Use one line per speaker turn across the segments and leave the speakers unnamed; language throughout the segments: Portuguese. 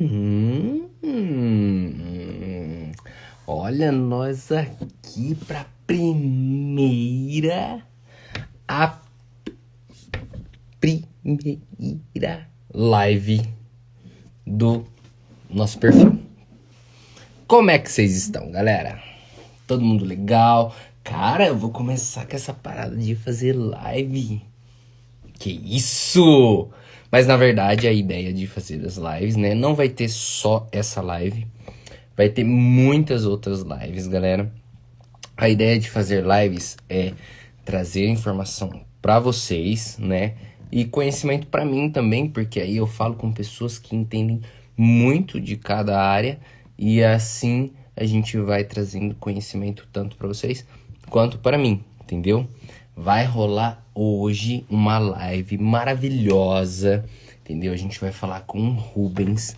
Hum, hum. Olha nós aqui para a primeira live do nosso perfil. Como é que vocês estão, galera? Todo mundo legal? Cara, eu vou começar com essa parada de fazer live. Que isso! Mas na verdade a ideia de fazer as lives, né? Não vai ter só essa live. Vai ter muitas outras lives, galera. A ideia de fazer lives é trazer informação para vocês, né? E conhecimento para mim também, porque aí eu falo com pessoas que entendem muito de cada área e assim a gente vai trazendo conhecimento tanto para vocês quanto para mim, entendeu? Vai rolar hoje uma live maravilhosa, entendeu? A gente vai falar com o Rubens,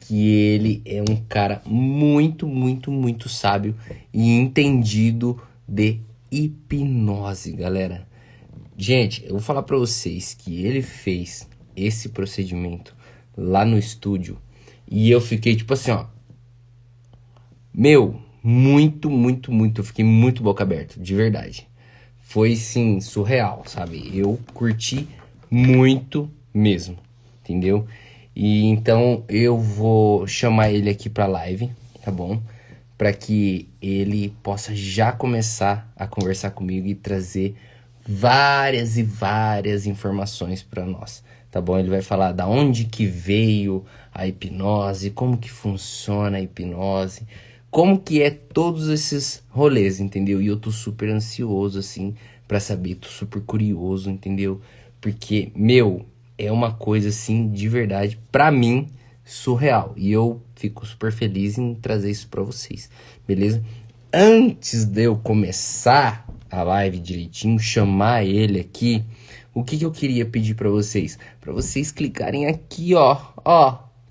que ele é um cara muito, muito, muito sábio e entendido de hipnose, galera. Gente, eu vou falar pra vocês que ele fez esse procedimento lá no estúdio e eu fiquei tipo assim, ó, meu, muito, muito, muito, eu fiquei muito boca aberta, de verdade. Foi, sim, surreal, sabe? Eu curti muito mesmo, entendeu? E então eu vou chamar ele aqui pra live, tá bom? Para que ele possa já começar a conversar comigo e trazer várias e várias informações para nós, tá bom? Ele vai falar da onde que veio a hipnose, como que funciona a hipnose, como que é todos esses rolês, entendeu? E eu tô super ansioso assim para saber, tô super curioso, entendeu? Porque, meu, é uma coisa assim de verdade para mim surreal e eu fico super feliz em trazer isso para vocês, beleza? Antes de eu começar a live direitinho, chamar ele aqui, o que eu queria pedir para vocês? Para vocês clicarem aqui, ó,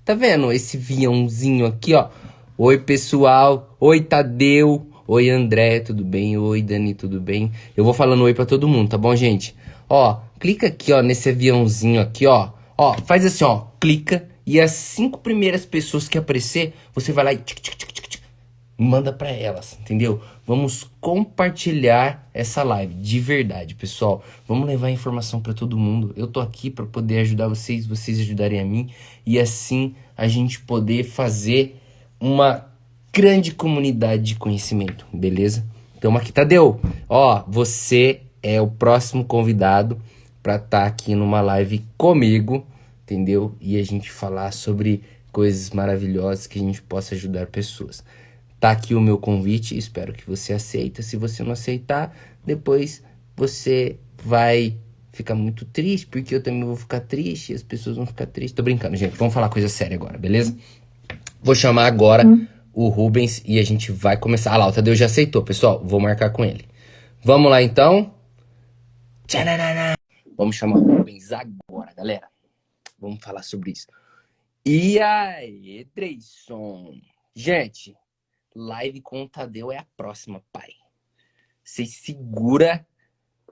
tá vendo esse viãozinho aqui, ó? Oi, pessoal. Oi, Tadeu. Oi, André, tudo bem? Oi, Dani, tudo bem? Eu vou falando oi pra todo mundo, tá bom, gente? Ó, clica aqui, ó, nesse aviãozinho aqui, ó. Ó, faz assim, ó, clica e as 5 primeiras pessoas que aparecer, você vai lá e manda pra elas, entendeu? Vamos compartilhar essa live de verdade, pessoal. Vamos levar informação pra todo mundo. Eu tô aqui pra poder ajudar vocês, vocês ajudarem a mim e assim a gente poder fazer uma grande comunidade de conhecimento, beleza? Então aqui, Tadeu, ó, você é o próximo convidado pra estar aqui numa live comigo, entendeu? E a gente falar sobre coisas maravilhosas que a gente possa ajudar pessoas. Tá aqui o meu convite, espero que você aceita. Se você não aceitar, depois você vai ficar muito triste, porque eu também vou ficar triste, e as pessoas vão ficar tristes. Tô brincando, gente. Vamos falar coisa séria agora, beleza? Vou chamar agora o Rubens e a gente vai começar. Ah lá, o Tadeu já aceitou, pessoal. Vou marcar com ele. Vamos lá, então. Tchananana. Vamos chamar o Rubens agora, galera. Vamos falar sobre isso. E aí, Dreyson? Gente, live com o Tadeu é a próxima, pai. Você segura,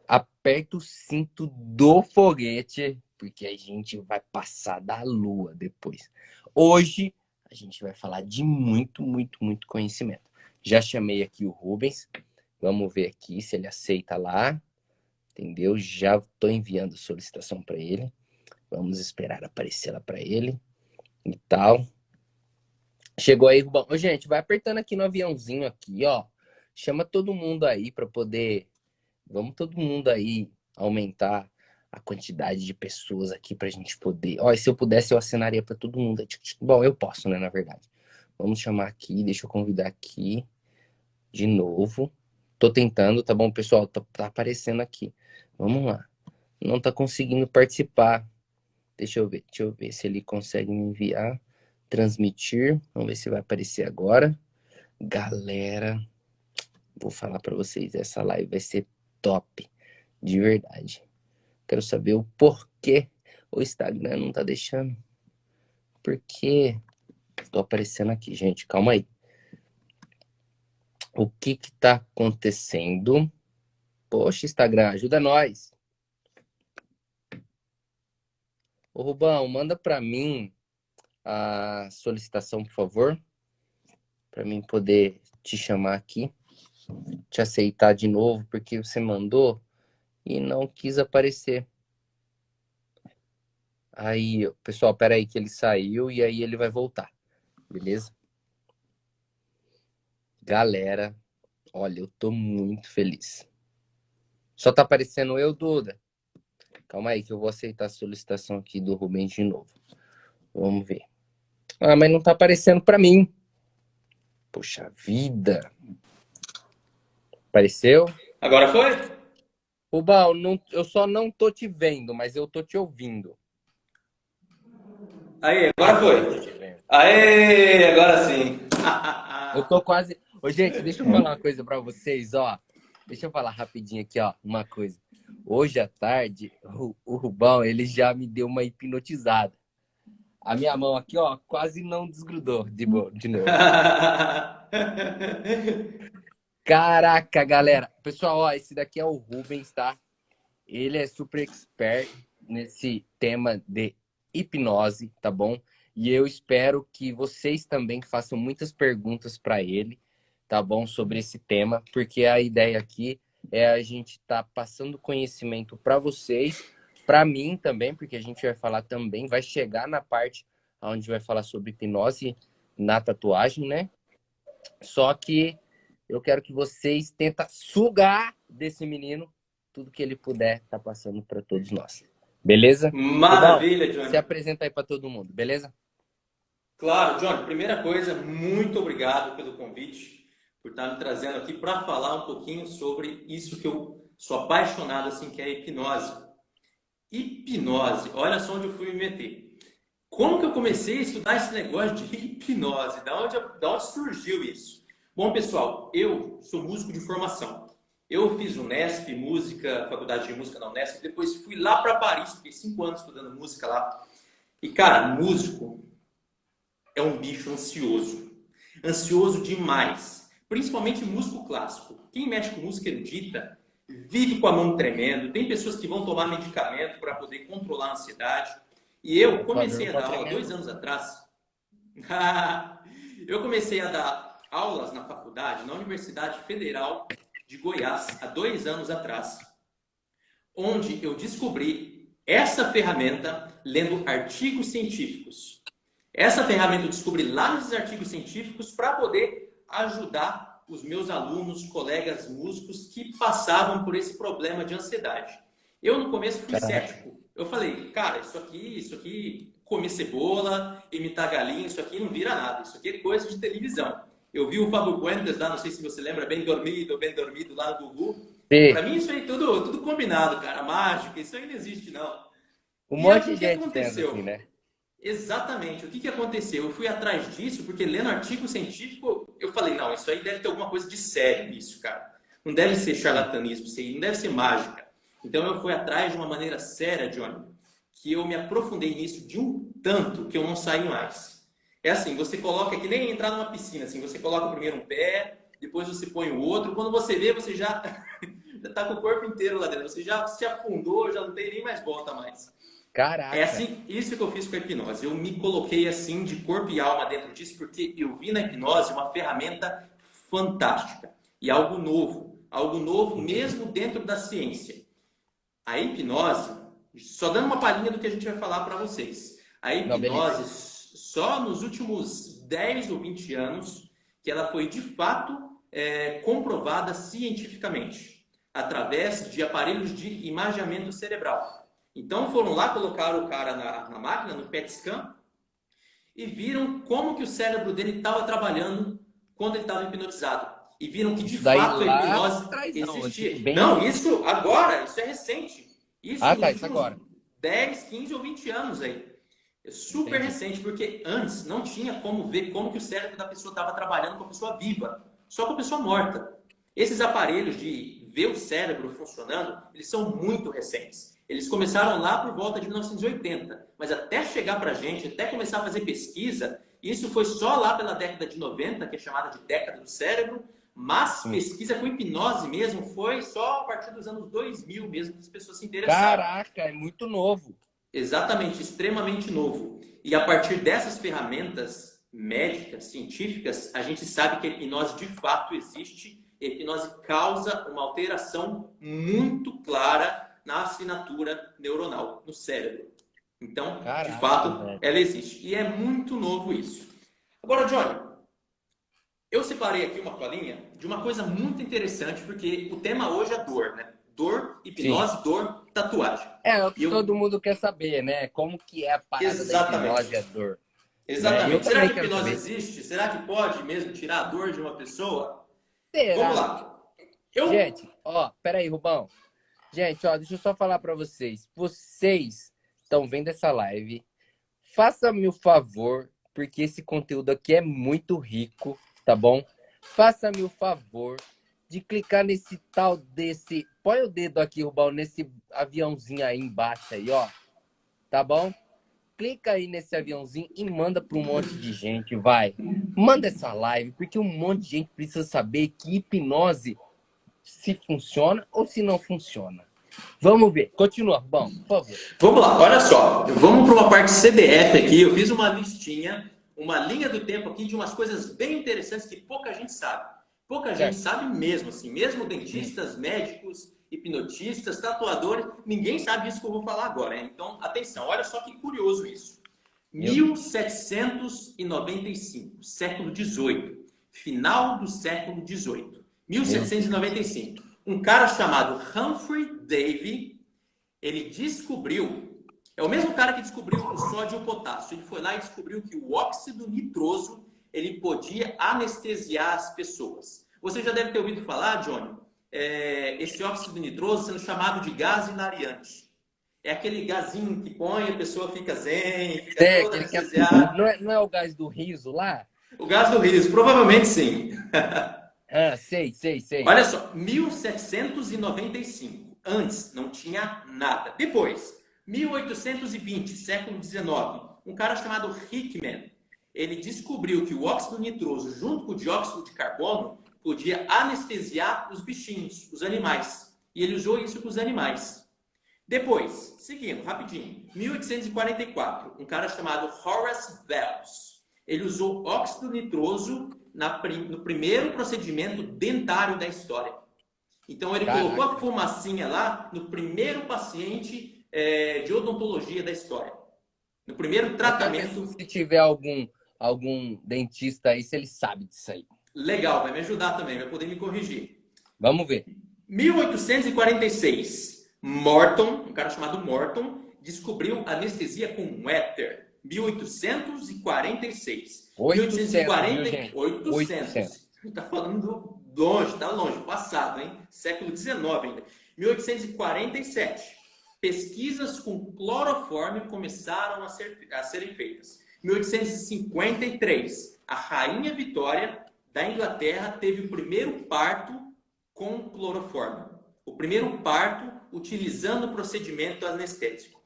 aperta o cinto do foguete, porque a gente vai passar da lua depois. Hoje a gente vai falar de muito, muito, muito conhecimento. Já chamei aqui o Rubens. Vamos ver aqui se ele aceita lá. Entendeu? Já estou enviando solicitação para ele. Vamos esperar aparecer lá para ele e tal. Chegou aí, Rubão. Ô, gente, vai apertando aqui no aviãozinho aqui, ó. Chama todo mundo aí para poder. Vamos todo mundo aí aumentar a quantidade de pessoas aqui pra gente poder. Ó, e se eu pudesse, eu assinaria para todo mundo. Bom, eu posso, né, na verdade. Vamos chamar aqui, deixa eu convidar aqui de novo. Tô tentando, tá bom, pessoal? Tá aparecendo aqui. Vamos lá. Não tá conseguindo participar. Deixa eu ver se ele consegue me enviar. Transmitir. Vamos ver se vai aparecer agora. Galera, vou falar para vocês, essa live vai ser top, de verdade. Quero saber o porquê o Instagram não tá deixando. Por quê? Tô aparecendo aqui, gente, calma aí. O que que tá acontecendo? Poxa, Instagram, ajuda nós. Ô, Rubão, manda pra mim a solicitação, por favor, para mim poder te chamar aqui, te aceitar de novo, porque você mandou e não quis aparecer. Aí, pessoal, pera aí que ele saiu e aí ele vai voltar, beleza? Galera, olha, eu tô muito feliz. Só tá aparecendo eu, Duda. Calma aí que eu vou aceitar a solicitação aqui do Rubens de novo. Vamos ver. Ah, mas não tá aparecendo pra mim. Poxa vida. Apareceu?
Agora foi?
Rubão, eu só não tô te vendo, mas eu tô te ouvindo.
Aí, agora
Agora eu tô
foi.
te vendo.
Aê, agora sim.
Eu tô quase. Ô, gente, deixa eu falar uma coisa pra vocês, ó. Deixa eu falar rapidinho aqui, ó, uma coisa. Hoje à tarde, o Rubão, ele já me deu uma hipnotizada. A minha mão aqui, ó, quase não desgrudou de novo. Caraca, galera. Pessoal, ó, esse daqui é o Rubens, tá? Ele é super expert nesse tema de hipnose, tá bom? E eu espero que vocês também façam muitas perguntas para ele, tá bom? Sobre esse tema, porque a ideia aqui é a gente estar passando conhecimento para vocês, para mim também, porque a gente vai falar também, vai chegar na parte onde vai falar sobre hipnose na tatuagem, né? Só que eu quero que vocês tentem sugar desse menino tudo que ele puder tá passando para todos nós. Beleza? Rubão,
Maravilha,
se
Johnny.
apresenta aí para todo mundo, beleza?
Claro, Johnny, primeira coisa, muito obrigado pelo convite, por estar me trazendo aqui para falar um pouquinho sobre isso que eu sou apaixonado, assim, que é a hipnose. Hipnose, olha só onde eu fui me meter. Como que eu comecei a estudar esse negócio de hipnose? Da onde surgiu isso? Bom, pessoal, eu sou músico de formação. Eu fiz Unesp, música, faculdade de música na Unesp, depois fui lá para Paris, fiquei 5 anos estudando música lá. E, cara, músico é um bicho ansioso. Ansioso demais. Principalmente músico clássico. Quem mexe com música erudita vive com a mão tremendo. Tem pessoas que vão tomar medicamento para poder controlar a ansiedade. E eu
Por favor,
comecei
não
a dar
pode
aula
tremendo.
2 anos atrás. Eu comecei a dar aulas na faculdade, na Universidade Federal de Goiás, há 2 anos atrás, onde eu descobri essa ferramenta lendo artigos científicos. Essa ferramenta eu descobri lá nesses artigos científicos para poder ajudar os meus alunos, colegas músicos que passavam por esse problema de ansiedade. Eu no começo fui
Caraca.
cético. Eu falei, cara, isso aqui, comer cebola, imitar galinha, isso aqui não vira nada. Isso aqui é coisa de televisão. Eu vi o Fábio Puentes lá, não sei se você lembra, bem dormido lá no Gugu.
Sim,
Para mim isso aí tudo combinado, cara, mágica, isso aí não existe não.
um
E aí
monte
o
de
que
gente pensa assim,
aconteceu?
né?
Exatamente. O que aconteceu? Eu fui atrás disso porque lendo artigo científico, eu falei, não, isso aí deve ter alguma coisa de sério nisso, cara. Não deve ser
Sim.
charlatanismo, isso aí não deve ser mágica. Então eu fui atrás de uma maneira séria, Johnny, que eu me aprofundei nisso de um tanto que eu não saí mais. É assim, você coloca, é que nem entrar numa piscina, assim, você coloca primeiro um pé, depois você põe o outro, quando você vê, você já já tá com o corpo inteiro lá dentro, você já se afundou, já não tem nem mais volta mais. É
Caraca.
assim, isso que eu fiz com a hipnose. Eu me coloquei assim de corpo e alma dentro disso porque eu vi na hipnose uma ferramenta fantástica e algo novo mesmo dentro da ciência. A hipnose, só dando uma palhinha do que a gente vai falar para vocês. A
Não, beleza.
hipnose só nos últimos 10 ou 20 anos que ela foi de fato comprovada cientificamente através de aparelhos de imageamento cerebral. Então foram lá, colocaram o cara na máquina, no PET scan, e viram como que o cérebro dele estava trabalhando quando ele estava hipnotizado. E viram que de
Isso daí
fato a
lá
hipnose
atrás, não,
existia.
bem.
Não, isso agora, isso é recente. Isso
Ah,
nos
tá, isso
últimos
agora.
10, 15 ou 20 anos aí. É super
Entendi.
recente, porque antes não tinha como ver como que o cérebro da pessoa estava trabalhando com a pessoa viva, só com a pessoa morta. Esses aparelhos de ver o cérebro funcionando, eles são muito recentes. Eles começaram lá por volta de 1980, mas até chegar para a gente, até começar a fazer pesquisa, isso foi só lá pela década de 90, que é chamada de década do cérebro, mas
Sim.
pesquisa com hipnose mesmo foi só a partir dos anos 2000 mesmo que as pessoas se interessaram.
Caraca, é muito novo.
Exatamente, extremamente novo. E a partir dessas ferramentas médicas, científicas, a gente sabe que a hipnose de fato existe. A hipnose causa uma alteração muito clara na assinatura neuronal, no cérebro. Então, de
Caraca,
fato,
velho.
ela existe. E é muito novo isso. Agora, Johnny, eu separei aqui uma colinha de uma coisa muito interessante, porque o tema hoje é dor, né? Dor,
Sim.
hipnose, dor, tatuagem.
É o
E
que todo mundo quer saber, né? Como que é a parada da hipnose e a
exatamente.
dor, né? Eu
Exatamente. Será
também
que a
quero
hipnose
saber.
existe? Será que pode mesmo tirar a dor de uma pessoa? Vamos
Será?
lá. Eu.
Gente, ó, pera aí, Rubão. Gente, ó, deixa eu só falar pra vocês. Vocês estão vendo essa live, faça-me o favor, porque esse conteúdo aqui é muito rico, tá bom? Faça-me o favor de clicar nesse tal desse... Põe o dedo aqui, Rubão, nesse aviãozinho aí embaixo aí, ó. Tá bom? Clica aí nesse aviãozinho e manda para um monte de gente, vai. Manda essa live, porque um monte de gente precisa saber que hipnose se funciona ou se não funciona. Vamos ver. Continua, Rubão, por favor.
Vamos lá, olha só. Vamos para uma parte CDF aqui. Eu fiz uma listinha, uma linha do tempo aqui de umas coisas bem interessantes que pouca gente sabe. Pouca gente
Certo.
sabe mesmo, assim. Mesmo dentistas, médicos, hipnotistas, tatuadores, ninguém sabe isso que eu vou falar agora, hein? Então, atenção, olha só que curioso isso.
Meu Deus.
1795, século XVIII, final do século XVIII.
Meu Deus.
1795. Um cara chamado Humphrey Davy, ele descobriu, é o mesmo cara que descobriu o sódio e o potássio. Ele foi lá e descobriu que o óxido nitroso, ele podia anestesiar as pessoas. Você já deve ter ouvido falar, Johnny, esse óxido nitroso sendo chamado de gás hilariante. É aquele gazinho que põe, a pessoa fica zen, fica
É,
toda
aquele que é...
anestesiada.
não é o gás do riso lá?
O gás do riso, provavelmente sim.
Ah, sei.
Olha só, 1795. Antes não tinha nada. Depois, 1820, século XIX, um cara chamado Hickman, ele descobriu que o óxido nitroso, junto com o dióxido de carbono, podia anestesiar os bichinhos, os animais. E ele usou isso com os animais. Depois, seguindo, rapidinho, 1844, um cara chamado Horace Wells, ele usou óxido nitroso no primeiro procedimento dentário da história. Então, ele colocou a
Caraca.
fumacinha lá no primeiro paciente de odontologia da história. No primeiro
Eu quero ver
tratamento.
se tiver algum dentista aí, se ele sabe disso aí.
Legal, vai me ajudar também, vai poder me corrigir.
Vamos ver.
1846, Morton, um cara chamado Morton, descobriu anestesia com éter. 1846.
800, viu,
1840,
gente?
800. Está falando longe, está longe, passado, hein? Século XIX ainda. 1847, pesquisas com cloroforme começaram a serem feitas. 1853, a Rainha Vitória da Inglaterra teve o primeiro parto com cloroforme. O primeiro parto utilizando o procedimento anestésico.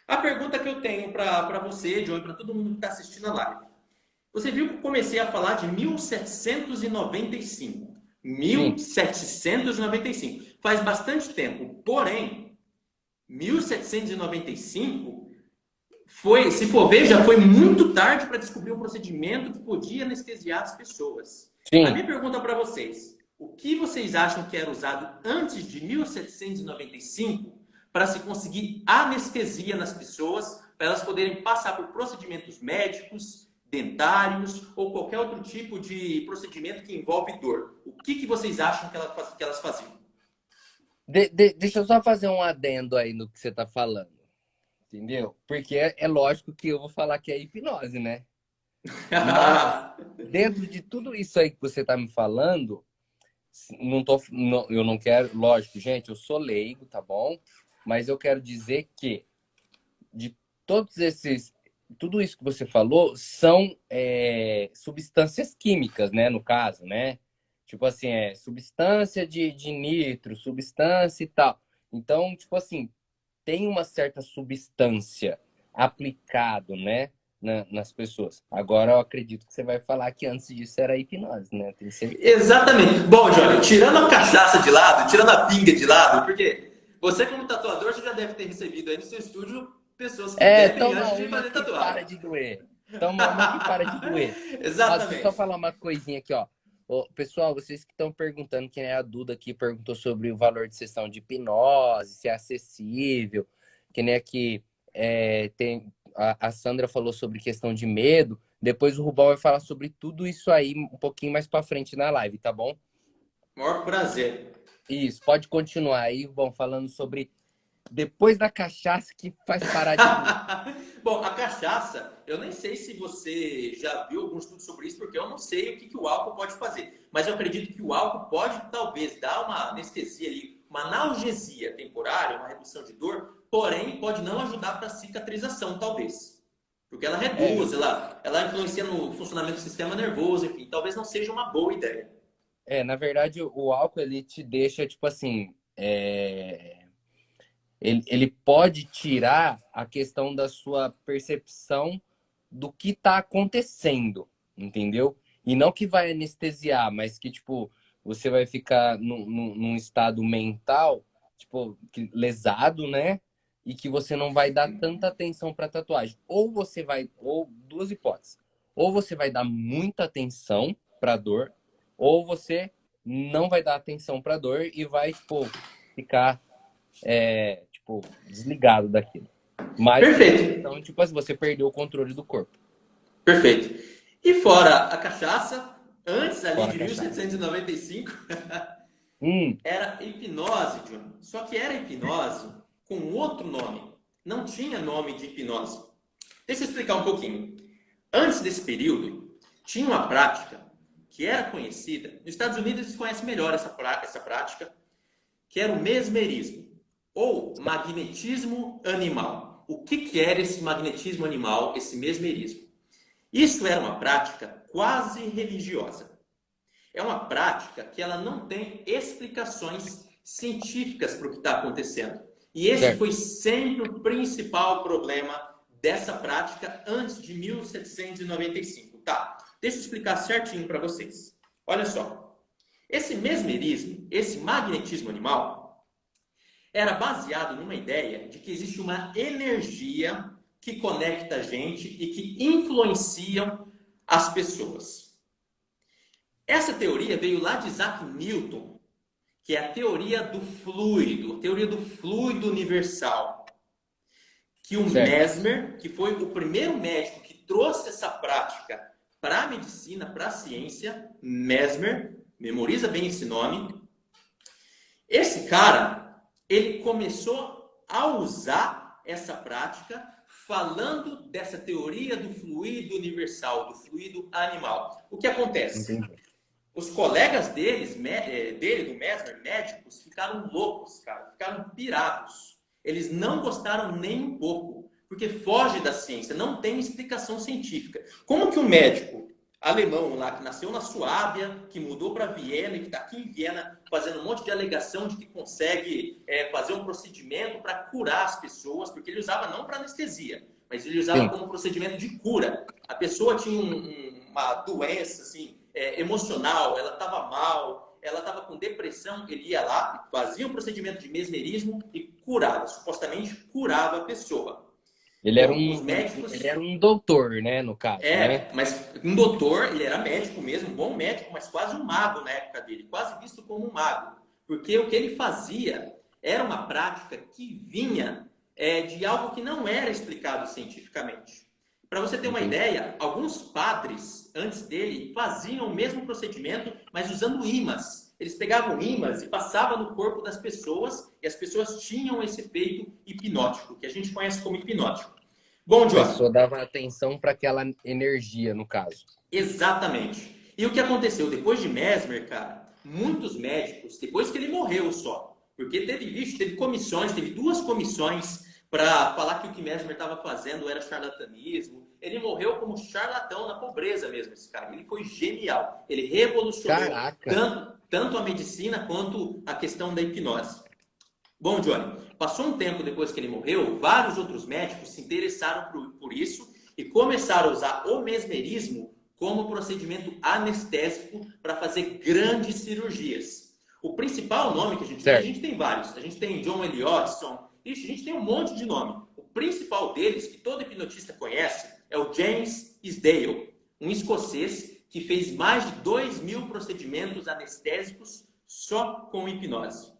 A pergunta que eu tenho para você, John, e para todo mundo que está assistindo a live. Você viu que eu comecei a falar de 1795. 1795. Faz bastante tempo. Porém, 1795 foi, se for ver, já foi muito tarde para descobrir um procedimento que podia anestesiar as pessoas.
Sim.
A minha pergunta para vocês: o que vocês acham que era usado antes de 1795 para se conseguir anestesia nas pessoas, para elas poderem passar por procedimentos médicos, dentários ou qualquer outro tipo de procedimento que envolve dor? O que vocês acham que elas faziam?
Deixa eu só fazer um adendo aí no que você está falando. Entendeu? Porque é lógico que eu vou falar que é hipnose, né? Mas, dentro de tudo isso aí que você está me falando, eu não quero... Lógico, gente, eu sou leigo, tá bom? Mas eu quero dizer que de todos esses... Tudo isso que você falou são substâncias químicas, né? No caso, né? Tipo assim, substância de nitro, substância e tal. Então, tipo assim, tem uma certa substância aplicado, né? Nas pessoas. Agora eu acredito que você vai falar que antes disso era hipnose, né? Tem certeza.
Exatamente. Bom, Johnny, tirando a cachaça de lado, tirando a pinga de lado, porque você como tatuador, você já deve ter recebido aí no seu estúdio pessoas que
É,
bebem
toma
antes de
uma
fazer
que para
tatuagem.
de doer. Toma uma que para de doer. Ó, deixa eu só
Exatamente.
falar uma coisinha aqui, ó. Ô, pessoal, vocês que estão perguntando, quem é a Duda aqui perguntou sobre o valor de sessão de hipnose, se é acessível, que nem aqui tem a Sandra falou sobre questão de medo. Depois o Rubão vai falar sobre tudo isso aí um pouquinho mais pra frente na live, tá bom?
Maior prazer.
Isso, pode continuar aí, Rubão, falando sobre depois da cachaça que faz parar de doer.
Bom, a cachaça, eu nem sei se você já viu algum estudo sobre isso, porque eu não sei o que o álcool pode fazer. Mas eu acredito que o álcool pode, talvez, dar uma anestesia ali, uma analgesia temporária, uma redução de dor, porém pode não ajudar para a cicatrização, talvez. Porque ela
É,
reduz, ela influencia no funcionamento do sistema nervoso, enfim, talvez não seja uma boa ideia.
na verdade, o álcool ele te deixa, tipo assim, ele pode tirar a questão da sua percepção do que tá acontecendo, entendeu? E não que vai anestesiar, mas que, tipo, você vai ficar num estado mental, tipo, lesado, né? E que você não vai dar tanta atenção pra tatuagem. Ou você vai, ou duas hipóteses. Ou você vai dar muita atenção pra dor, ou você não vai dar atenção pra dor e vai, tipo, ficar tipo, desligado daquilo. Mais que
Perfeito,
questão, tipo assim, você perdeu o controle do corpo.
perfeito. E fora a cachaça, antes ali
Fora a
de
cachaça.
1795,
Hum,
era hipnose, Johnny. Só que era hipnose com outro nome. Não tinha nome de hipnose. Deixa eu explicar um pouquinho. Antes desse período, tinha uma prática que era conhecida. Nos Estados Unidos eles conhecem melhor essa prática, que era o mesmerismo, ou magnetismo animal. O que era esse magnetismo animal, esse mesmerismo? Isso era uma prática quase religiosa. É uma prática que ela não tem explicações científicas para o que está acontecendo. E esse
certo.
foi sempre o principal problema dessa prática antes de 1795. Tá, deixa eu explicar certinho para vocês. Olha só, esse mesmerismo, esse magnetismo animal, era baseado numa ideia de que existe uma energia que conecta a gente e que influenciam as pessoas. Essa teoria veio lá de Isaac Newton, que é a teoria do fluido universal. Que o
Certo.
Mesmer, que foi o primeiro médico que trouxe essa prática para a medicina, para a ciência, Mesmer, memoriza bem esse nome. Esse cara, ele começou a usar essa prática falando dessa teoria do fluido universal, do fluido animal. O que acontece?
Entendi.
Os colegas dele, do Mesmer, médicos, ficaram loucos, cara. Ficaram pirados. Eles não gostaram nem um pouco, porque foge da ciência, não tem explicação científica. Como que um médico alemão lá, que nasceu na Suábia, que mudou para Viena e que está aqui em Viena fazendo um monte de alegação de que consegue fazer um procedimento para curar as pessoas, porque ele usava não para anestesia, mas ele usava
Sim.
como procedimento de cura. A pessoa tinha uma doença, assim, emocional, ela estava mal, ela estava com depressão, ele ia lá, fazia um procedimento de mesmerismo e curava, supostamente curava a pessoa. Bom, os
Ele
médicos,
era um doutor, né, no caso, né?
mas um doutor, ele era médico mesmo, um bom médico, mas quase um mago na época dele, quase visto como um mago, porque o que ele fazia era uma prática que vinha de algo que não era explicado cientificamente. Para você ter uma
Entendi.
ideia, alguns padres, antes dele, faziam o mesmo procedimento, mas usando ímãs. Eles pegavam ímãs e passavam no corpo das pessoas, e as pessoas tinham esse efeito hipnótico, que a gente conhece como hipnótico. Bom,
A
Johnny,
pessoa dava atenção para aquela energia, no caso.
exatamente. E o que aconteceu? Depois de Mesmer, cara, muitos médicos, depois que ele morreu só, porque teve comissões, teve duas comissões para falar que o que Mesmer estava fazendo era charlatanismo. Ele morreu como charlatão na pobreza mesmo, esse cara. Ele foi genial. Ele revolucionou
Caraca!
tanto a medicina quanto a questão da hipnose. Bom, Johnny, passou um tempo depois que ele morreu, vários outros médicos se interessaram por isso e começaram a usar o mesmerismo como procedimento anestésico para fazer grandes cirurgias. O principal nome que a
Certo.
gente tem vários. A gente tem John Eliotson, Ixi, a gente tem um monte de nome. O principal deles, que todo hipnotista conhece, é o James Isdale, um escocês que fez mais de 2.000 procedimentos anestésicos só com hipnose.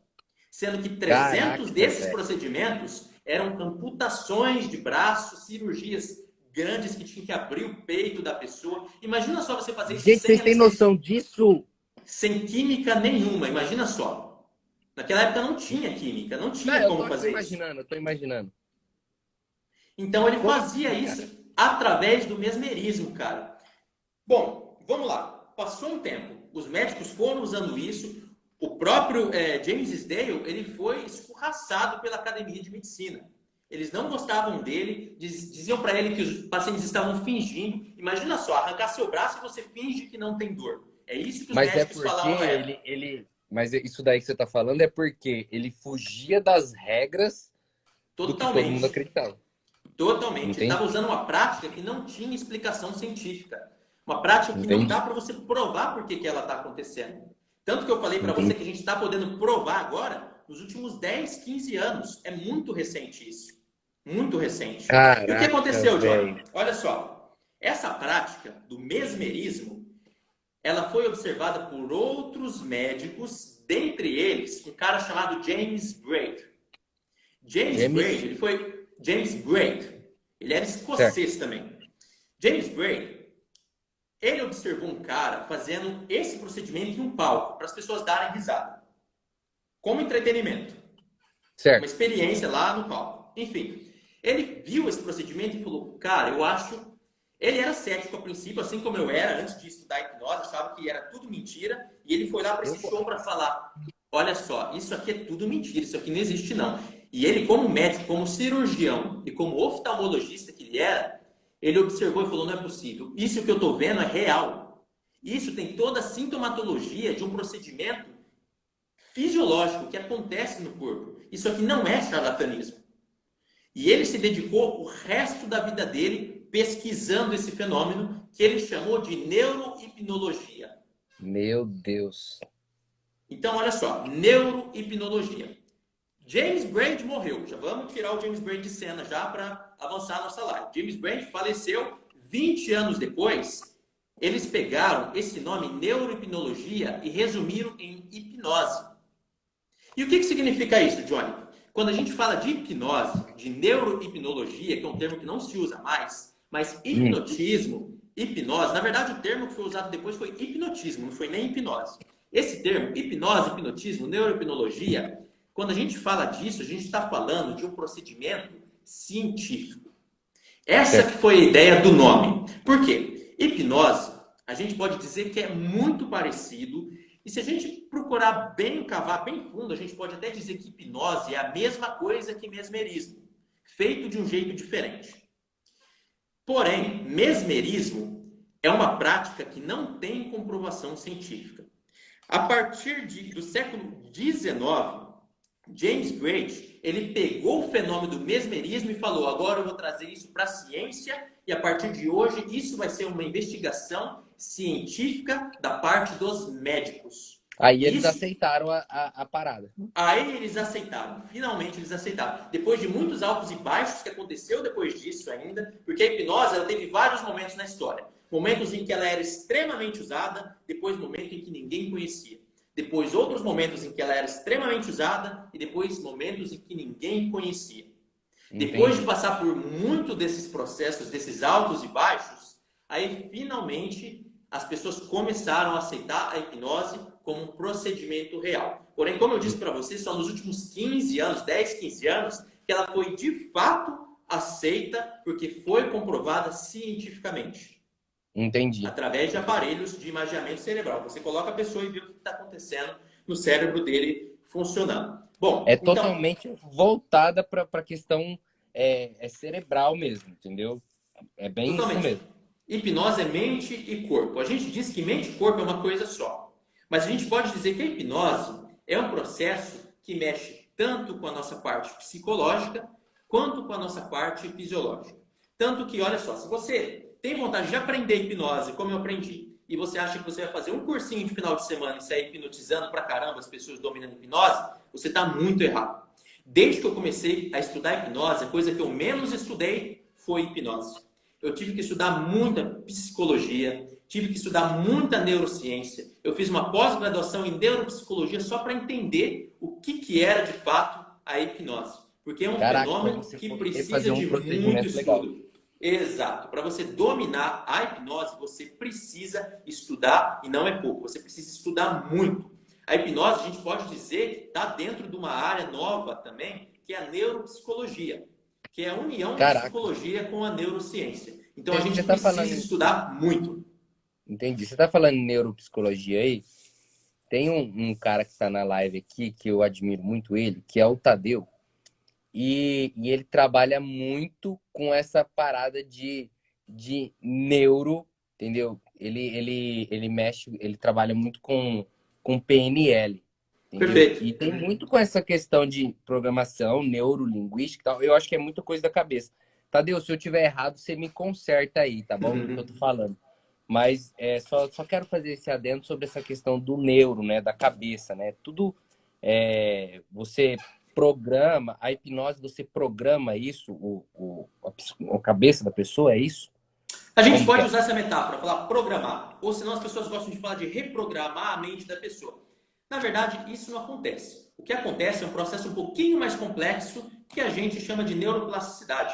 Sendo que 300
Caraca,
desses
velho.
procedimentos eram amputações de braços, cirurgias grandes que tinham que abrir o peito da pessoa. Imagina só você fazer isso
Gente,
sem
vocês têm
anestesia,
noção disso?
sem química nenhuma. Imagina só. Naquela época não tinha química, não
Não,
tinha
eu tô
como
aqui
fazer isso.
imaginando, eu tô imaginando.
Então ele
Como
fazia
assim,
isso
cara?
através do mesmerismo, cara. Bom, vamos lá. Passou um tempo, os médicos foram usando isso. O próprio James Isdale, ele foi escorraçado pela Academia de Medicina. Eles não gostavam dele, diziam para ele que os pacientes estavam fingindo. Imagina só, arrancar seu braço e você finge que não tem dor. É isso que os
Mas é
médicos
porque
falavam na época.
mas isso daí que você tá falando é porque ele fugia das regras do que todo mundo
Totalmente.
acreditava.
Totalmente. Ele estava
Entende?
usando uma prática que não tinha explicação científica. Uma prática que não dá
Entende?
para você provar por que ela está acontecendo. Tanto que eu falei para você
Entende?
que a gente está podendo provar agora nos últimos 10, 15 anos. É muito recente isso. Muito recente. E o que
Caraca,
aconteceu, Johnny?
velho.
Olha só. Essa prática do mesmerismo, ela foi observada por outros médicos, dentre eles um cara chamado James Braid. James
James?
Braid, ele foi James Braid. Ele era
Certo,
escocês também. James Braid, ele observou um cara fazendo esse procedimento em um palco para as pessoas darem risada, como entretenimento, uma
certo.
experiência lá no palco. Enfim, ele viu esse procedimento e falou: "Cara, eu acho". Ele era cético a princípio, assim como eu era antes de estudar hipnose, achava que era tudo mentira, e ele foi lá para
Eu
esse show
gosto.
para falar: "Olha só, isso aqui é tudo mentira, isso aqui não existe não". E ele, como médico, como cirurgião e como oftalmologista que ele era, ele observou e falou: "Não é possível. Isso que eu estou vendo é real. Isso tem toda a sintomatologia de um procedimento fisiológico que acontece no corpo. Isso aqui não é charlatanismo". E ele se dedicou o resto da vida dele pesquisando esse fenômeno que ele chamou de neurohipnologia.
Meu Deus.
Então, olha só, neurohipnologia. James Braid morreu. Já vamos tirar o James Braid de cena já para avançar a nossa live. James Braid faleceu 20 anos depois. Eles pegaram esse nome neurohipnologia e resumiram em hipnose. E o que significa isso, Johnny? Quando a gente fala de hipnose, de neurohipnologia, que é um termo que não se usa mais, mas
Hum,
hipnotismo, hipnose, na verdade o termo que foi usado depois foi hipnotismo, não foi nem hipnose. Esse termo, hipnose, hipnotismo, neurohipnologia, quando a gente fala disso, a gente está falando de um procedimento científico. Essa que
certo.
foi a ideia do nome. Por quê? Hipnose, a gente pode dizer que é muito parecido, e se a gente procurar bem, cavar bem fundo, a gente pode até dizer que hipnose é a mesma coisa que mesmerismo, feito de um jeito diferente. Porém, mesmerismo é uma prática que não tem comprovação científica. A partir do século XIX, James Braid, ele pegou o fenômeno do mesmerismo e falou: agora eu vou trazer isso para a ciência e a partir de hoje isso vai ser uma investigação científica da parte dos médicos.
Aí eles
Isso,
aceitaram a parada.
aí eles aceitaram, finalmente eles aceitaram. Depois de muitos altos e baixos que aconteceu depois disso ainda, porque a hipnose ela teve vários momentos na história. Momentos em que ela era extremamente usada, depois momentos em que ninguém conhecia. Depois outros momentos em que ela era extremamente usada e depois momentos em que ninguém conhecia. Depois de
Entendi.
passar por muito desses processos, desses altos e baixos, aí finalmente as pessoas começaram a aceitar a hipnose como um procedimento real. Porém, como eu disse para vocês, só nos últimos 15 anos, 10, 15 anos, que ela foi de fato aceita porque foi comprovada cientificamente
Entendi.
através de aparelhos de imageamento cerebral. Você coloca a pessoa e vê o que está acontecendo no cérebro dele funcionando.
É
Bom, então,
totalmente voltada para a questão cerebral mesmo, entendeu? É bem isso
totalmente.
mesmo.
Hipnose é mente e corpo. A gente diz que mente e corpo é uma coisa só. Mas a gente pode dizer que a hipnose é um processo que mexe tanto com a nossa parte psicológica quanto com a nossa parte fisiológica. Tanto que, olha só, se você tem vontade de aprender hipnose, como eu aprendi, e você acha que você vai fazer um cursinho de final de semana e sair hipnotizando pra caramba as pessoas dominando hipnose, você está muito errado. Desde que eu comecei a estudar hipnose, a coisa que eu menos estudei foi hipnose. Eu tive que estudar muita psicologia, tive que estudar muita neurociência. Eu fiz uma pós-graduação em neuropsicologia só para entender o que era de fato a hipnose. Porque é um
Caraca, para
fenômeno
você
que
poder
precisa
fazer um
de muito
procedimento legal.
estudo. Exato. Para você dominar a hipnose, você precisa estudar, e não é pouco, você precisa estudar muito. A hipnose, a gente pode dizer que está dentro de uma área nova também, que é a neuropsicologia, que é a união da
Caraca,
psicologia com a neurociência. Então a gente
você tá falando.
precisa estudar muito.
Entendi. Você tá falando em neuropsicologia aí? Tem um cara que está na live aqui, que eu admiro muito ele, que é o Tadeu. E ele trabalha muito com essa parada de neuro, entendeu? Ele mexe, ele trabalha muito com PNL, entendeu?
Perfeito.
E tem muito com essa questão de programação, neurolinguística e tal. Eu acho que é muita coisa da cabeça. Tadeu, se eu tiver errado, você me conserta aí, tá bom? No que eu tô falando. Mas só quero fazer esse adendo sobre essa questão do neuro, né? Da cabeça, né? Tudo você programa, a hipnose, você programa isso, a cabeça da pessoa, é isso?
A gente
Como que
pode
é?
usar essa metáfora, falar programar, ou senão as pessoas gostam de falar de reprogramar a mente da pessoa. Na verdade, isso não acontece. O que acontece é um processo um pouquinho mais complexo que a gente chama de neuroplasticidade.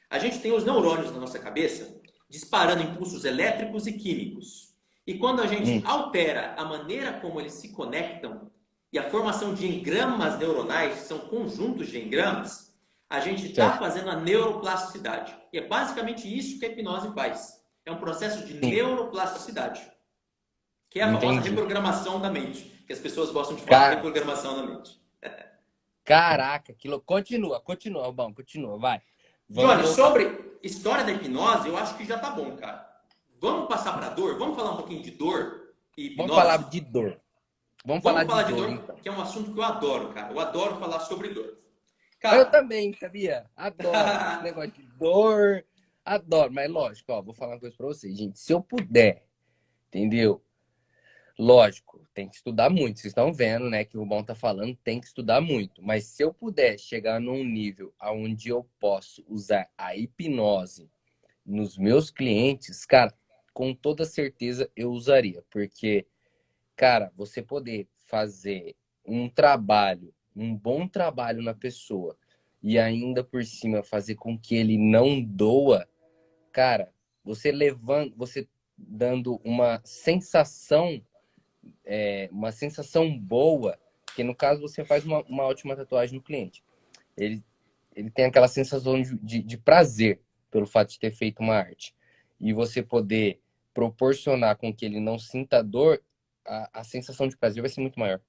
A gente tem os neurônios na nossa cabeça disparando impulsos elétricos e químicos. E quando a gente
Hum,
altera a maneira como eles se conectam e a formação de engramas neuronais, que são conjuntos de engramas, a gente está
certo.
fazendo a neuroplasticidade. E é basicamente isso que a hipnose faz. É um processo de
Sim,
neuroplasticidade, que é a famosa
entendi.
reprogramação da mente, que as pessoas gostam de falar
Ca-
reprogramação da mente.
Caraca, continua, bom, continua, vai. Vamos
Johnny,
voltar.
sobre história da hipnose, eu acho que já tá bom, cara. Vamos passar para dor? Vamos falar um pouquinho de dor e
Vamos falar
hipnose?
de dor. Vamos falar
Vamos
de
falar de
dor,
dor,
então.
que é um assunto que eu adoro, cara. Eu adoro falar sobre dor.
Eu
Cara,
também, sabia? Adoro. Esse negócio de dor, adoro. Mas lógico, ó, vou falar uma coisa pra vocês, gente. Se eu puder, entendeu? Lógico, tem que estudar muito. Vocês estão vendo, né, que o Bom tá falando, tem que estudar muito. Mas se eu puder chegar num nível onde eu posso usar a hipnose nos meus clientes, cara, com toda certeza eu usaria. Porque, cara, você poder fazer um trabalho, um bom trabalho na pessoa e ainda por cima fazer com que ele não doa, cara, você levando, você dando uma sensação boa, que no caso você faz uma ótima tatuagem no cliente. Ele, ele tem aquela sensação de prazer pelo fato de ter feito uma arte. E você poder proporcionar com que ele não sinta dor, a sensação de prazer vai ser muito maior,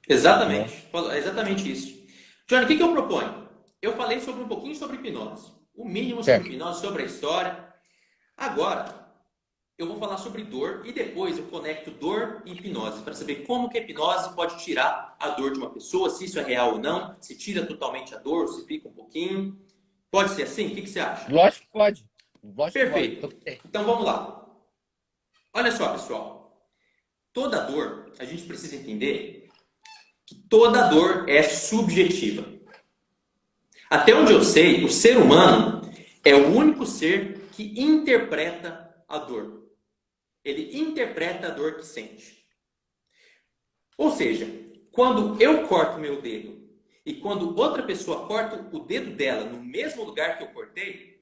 exatamente.
né?
É exatamente isso. Johnny, o que eu proponho? Eu falei sobre um pouquinho sobre hipnose. O mínimo sobre
Certo.
hipnose, sobre a história. Agora, eu vou falar sobre dor e depois eu conecto dor e hipnose para saber como que a hipnose pode tirar a dor de uma pessoa, se isso é real ou não, se tira totalmente a dor, se fica um pouquinho. Pode ser assim? O que você acha?
Lógico que pode. Lógico que pode.
Perfeito. Então vamos lá. Olha só, pessoal. Toda dor, a gente precisa entender que toda dor é subjetiva. Até onde eu sei, o ser humano é o único ser que interpreta a dor. Ele interpreta a dor que sente. Ou seja, quando eu corto meu dedo e quando outra pessoa corta o dedo dela no mesmo lugar que eu cortei,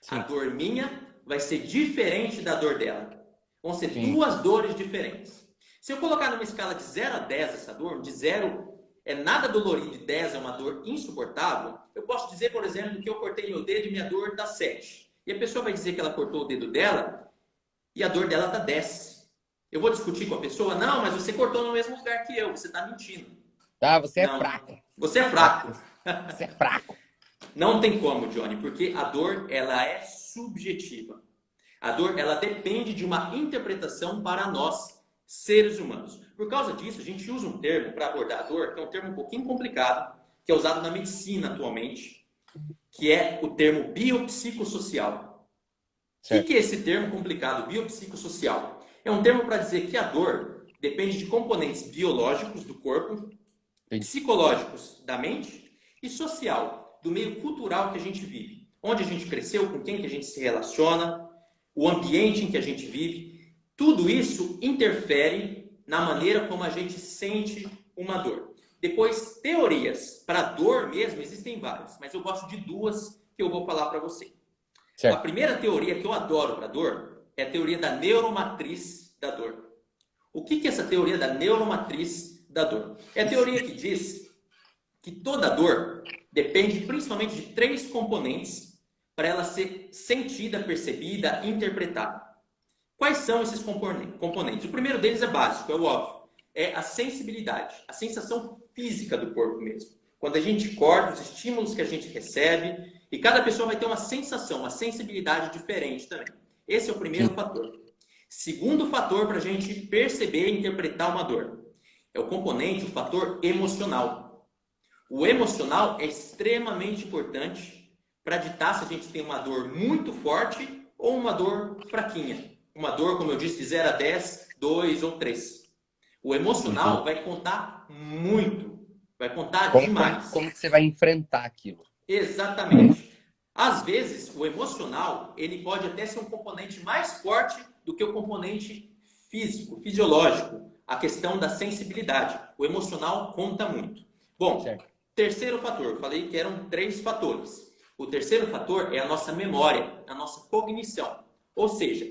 a
Sim,
dor minha vai ser diferente da dor dela. Vão ser
sim,
duas dores diferentes. Se eu colocar numa escala de 0 a 10 essa dor, de 0 é nada dolorido e 10 é uma dor insuportável, eu posso dizer, por exemplo, que eu cortei meu dedo e minha dor está 7. E a pessoa vai dizer que ela cortou o dedo dela e a dor dela está 10. Eu vou discutir com a pessoa, não, mas você cortou no mesmo lugar que eu, você está mentindo.
tá, você é
Não,
fraco.
você é
Tá?
fraco.
Você é fraco.
Não tem como, Johnny, porque a dor ela é subjetiva. A dor ela depende de uma interpretação para nós, seres humanos. Por causa disso, a gente usa um termo para abordar a dor, que é um termo um pouquinho complicado, que é usado na medicina atualmente, que é o termo biopsicossocial. O que
Certo.
é esse termo complicado, biopsicossocial? É um termo para dizer que a dor depende de componentes biológicos do corpo
Entendi.
psicológicos da mente e social, do meio cultural que a gente vive. Onde a gente cresceu, com quem que a gente se relaciona, o ambiente em que a gente vive. Tudo isso interfere na maneira como a gente sente uma dor. Depois, teorias para dor mesmo, existem várias, mas eu gosto de duas que eu vou falar para você. A
Certo.
primeira teoria que eu adoro para dor é a teoria da neuromatriz da dor. O que é essa teoria da neuromatriz da dor? É a teoria que diz que toda dor depende principalmente de três componentes para ela ser sentida, percebida, interpretada. Quais são esses componentes? O primeiro deles é básico, é o óbvio. É a sensibilidade, a sensação física do corpo mesmo. Quando a gente corta os estímulos que a gente recebe, e cada pessoa vai ter uma sensação, uma sensibilidade diferente também. Esse é o primeiro fator. Segundo fator para a gente perceber e interpretar uma dor é o componente, o fator emocional. O emocional é extremamente importante para ditar se a gente tem uma dor muito forte ou uma dor fraquinha. Uma dor, como eu disse, de 0 a 10, 2 ou 3. O emocional vai contar muito, vai contar demais.
Como que você vai enfrentar aquilo?
Exatamente. Às vezes, o emocional, ele pode até ser um componente mais forte do que o componente físico, fisiológico, a questão da sensibilidade. O emocional conta muito. Bom,
Certo.
terceiro fator, falei que eram 3 fatores. O terceiro fator é a nossa memória, a nossa cognição. Ou seja,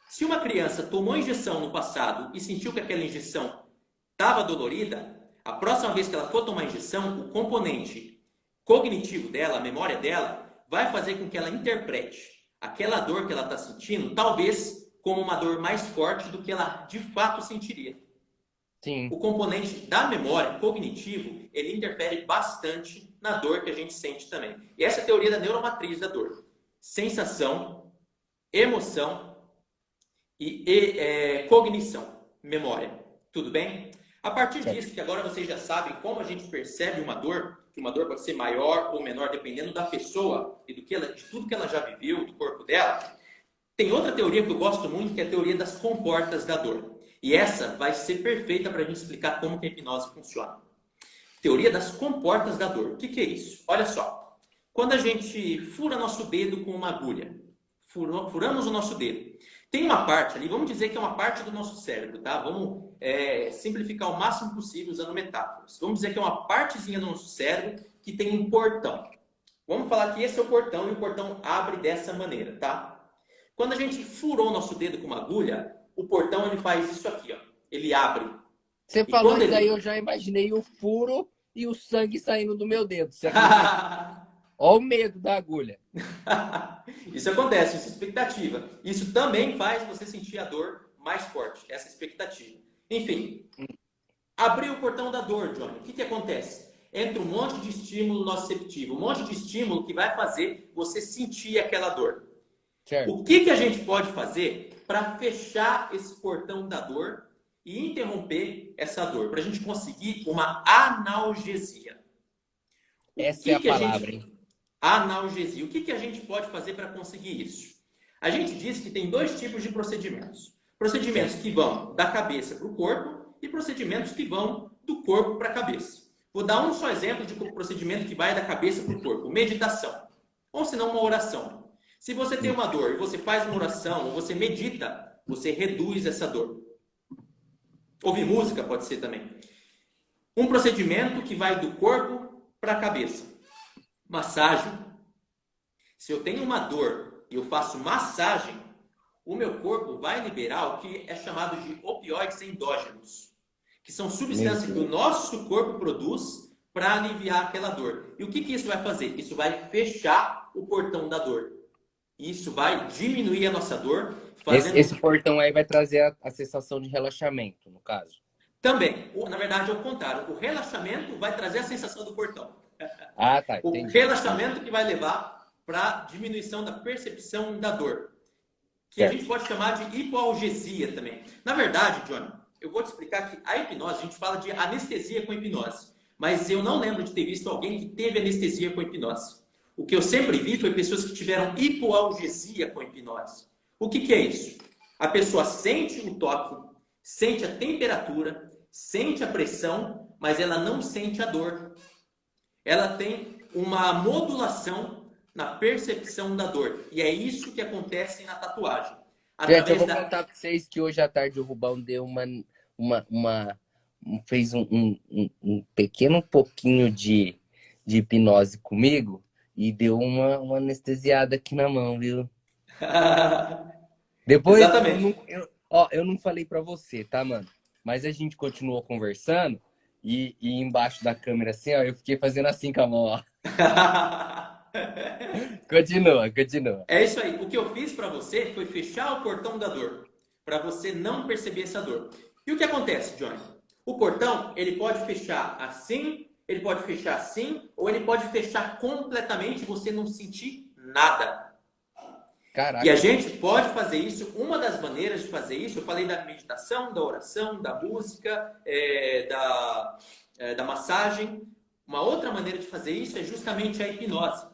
se uma criança tomou injeção no passado e sentiu que aquela injeção estava dolorida, a próxima vez que ela for tomar injeção, o componente cognitivo dela, a memória dela, vai fazer com que ela interprete aquela dor que ela está sentindo, talvez como uma dor mais forte do que ela de fato sentiria.
Sim.
O componente da memória cognitivo, ele interfere bastante na dor que a gente sente também. E essa é a teoria da neuromatriz da dor. Sensação, emoção e cognição, memória. Tudo bem? A partir disso, que agora vocês já sabem como a gente percebe uma dor, que uma dor pode ser maior ou menor, dependendo da pessoa e de tudo que ela já viveu, do corpo dela, tem outra teoria que eu gosto muito, que é a teoria das comportas da dor. E essa vai ser perfeita para a gente explicar como que a hipnose funciona. Teoria das comportas da dor. O que é isso? Olha só. Quando a gente fura nosso dedo com uma agulha, furamos o nosso dedo, tem uma parte ali, vamos dizer que é uma parte do nosso cérebro, tá? Vamos simplificar o máximo possível usando metáforas. Vamos dizer que é uma partezinha do nosso cérebro que tem um portão. Vamos falar que esse é o portão e o portão abre dessa maneira, tá? Quando a gente furou o nosso dedo com uma agulha, o portão ele faz isso aqui, ó. Ele abre.
Você falou isso aí, eu já imaginei o furo e o sangue saindo do meu dedo. Você acredita? Olha o medo da agulha.
Isso acontece, isso é expectativa. Isso também faz você sentir a dor mais forte, essa expectativa. Enfim, abriu o portão da dor, Johnny. O que acontece? Entra um monte de estímulo nociceptivo, um monte de estímulo que vai fazer você sentir aquela dor.
Certo.
O que a gente pode fazer para fechar esse portão da dor e interromper essa dor? Para a gente conseguir uma analgesia.
Essa é a palavra, hein?
Analgesia. O que a gente pode fazer para conseguir isso? A gente diz que tem 2 tipos de procedimentos. Procedimentos que vão da cabeça para o corpo e procedimentos que vão do corpo para a cabeça. Vou dar um só exemplo de procedimento que vai da cabeça para o corpo. Meditação. Ou se não, uma oração. Se você tem uma dor e você faz uma oração ou você medita, você reduz essa dor. Ouvir música pode ser também. Um procedimento que vai do corpo para a cabeça. Massagem. Se eu tenho uma dor e eu faço massagem, o meu corpo vai liberar o que é chamado de opioides endógenos, que são substâncias que o nosso corpo produz para aliviar aquela dor. E o que isso vai fazer? Isso vai fechar o portão da dor. Isso vai diminuir a nossa dor.
Esse portão aí vai trazer a sensação de relaxamento, no caso.
Também. Na verdade, é o contrário. O relaxamento vai trazer a sensação do portão.
Ah, tá. Entendi.
O relaxamento que vai levar para a diminuição da percepção da dor. Que a gente pode chamar de hipoalgesia também. Na verdade, Johnny, eu vou te explicar que a hipnose, a gente fala de anestesia com hipnose. Mas eu não lembro de ter visto alguém que teve anestesia com hipnose. O que eu sempre vi foi pessoas que tiveram hipoalgesia com hipnose. O que é isso? A pessoa sente o toque, sente a temperatura, sente a pressão, mas ela não sente a dor. Ela tem uma modulação na percepção da dor. E é isso que acontece na tatuagem.
Gente, eu vou contar pra vocês que hoje à tarde o Rubão deu fez um pequeno pouquinho de hipnose comigo e deu uma anestesiada aqui na mão, viu? Depois,
Exatamente.
eu não falei pra você, tá, mano? Mas a gente continuou conversando e embaixo da câmera assim, ó, eu fiquei fazendo assim com a mão, ó. Continua, continua.
É isso aí. O que eu fiz para você foi fechar o portão da dor, para você não perceber essa dor. E o que acontece, Johnny? O portão, ele pode fechar assim, ele pode fechar assim, ou ele pode fechar completamente e você não sentir nada.
Caraca.
E a gente pode fazer isso, uma das maneiras de fazer isso, eu falei da meditação, da oração, da música, da massagem. Uma outra maneira de fazer isso é justamente a hipnose.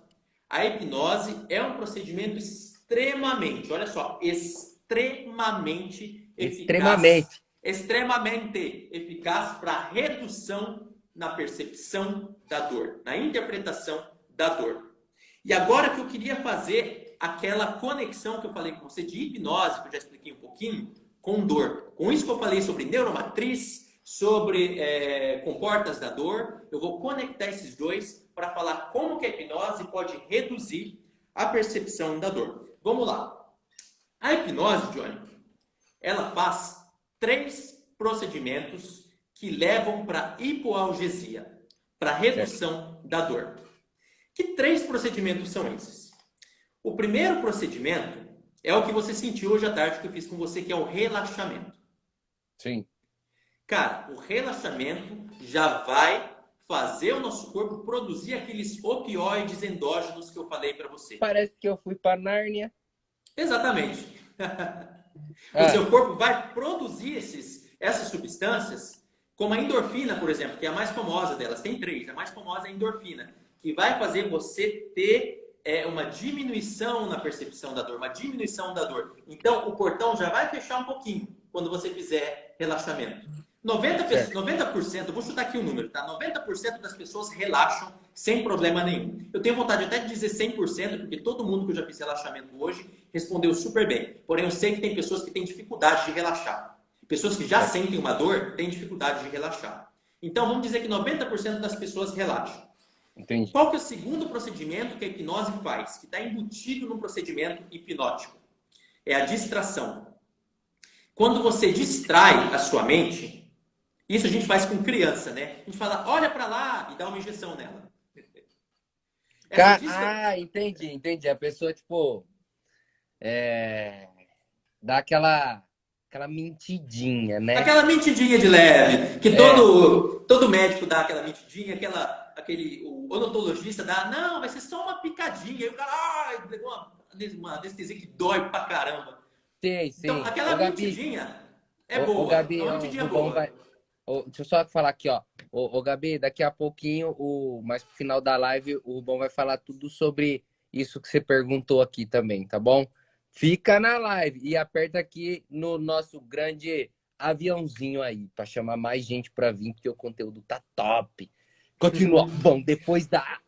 A hipnose é um procedimento extremamente, olha só, extremamente eficaz. Extremamente eficaz para redução na percepção da dor, na interpretação da dor. E agora que eu queria fazer aquela conexão que eu falei com você de hipnose, que eu já expliquei um pouquinho, com dor. Com isso que eu falei sobre neuromatriz, sobre comportas da dor, eu vou conectar esses dois para falar como que a hipnose pode reduzir a percepção da dor. Vamos lá. A hipnose, Johnny, ela faz 3 procedimentos que levam para hipoalgesia, para redução da dor. Que 3 procedimentos são esses? O primeiro procedimento é o que você sentiu hoje à tarde que eu fiz com você, que é o relaxamento.
Sim.
Cara, o relaxamento já vai fazer o nosso corpo produzir aqueles opioides endógenos que eu falei para você.
Parece que eu fui para Nárnia.
Exatamente. O seu corpo vai produzir essas substâncias, como a endorfina, por exemplo, que é a mais famosa delas. Tem 3. A mais famosa é a endorfina, que vai fazer você ter uma diminuição na percepção da dor, uma diminuição da dor. Então, o portão já vai fechar um pouquinho quando você fizer relaxamento. 90%, vou chutar aqui o número, tá? 90% das pessoas relaxam sem problema nenhum. Eu tenho vontade até de dizer 100%, porque todo mundo que eu já fiz relaxamento hoje respondeu super bem. Porém, eu sei que tem pessoas que têm dificuldade de relaxar. Pessoas que já sentem uma dor têm dificuldade de relaxar. Então, vamos dizer que 90% das pessoas relaxam.
Entendi.
Qual que é o segundo procedimento que a hipnose faz, que está embutido no procedimento hipnótico? É a distração. Quando você distrai a sua mente, isso a gente faz com criança, né? A gente fala, olha para lá e dá uma injeção nela.
Entendi. A pessoa, tipo, dá aquela mentidinha, né?
Aquela mentidinha de leve, que todo médico dá aquela mentidinha, o odontologista dá, não, vai ser só uma picadinha. E o cara, pegou uma anestesia que dói pra caramba.
Sim.
Então, aquela mentidinha é boa.
Gabi,
é uma mentidinha boa.
Deixa eu só falar aqui, ó. Gabi, daqui a pouquinho, mais pro final da live, o Rubão vai falar tudo sobre isso que você perguntou aqui também, tá bom? Fica na live e aperta aqui no nosso grande aviãozinho aí, para chamar mais gente para vir, porque o conteúdo tá top. Continua. Bom, depois da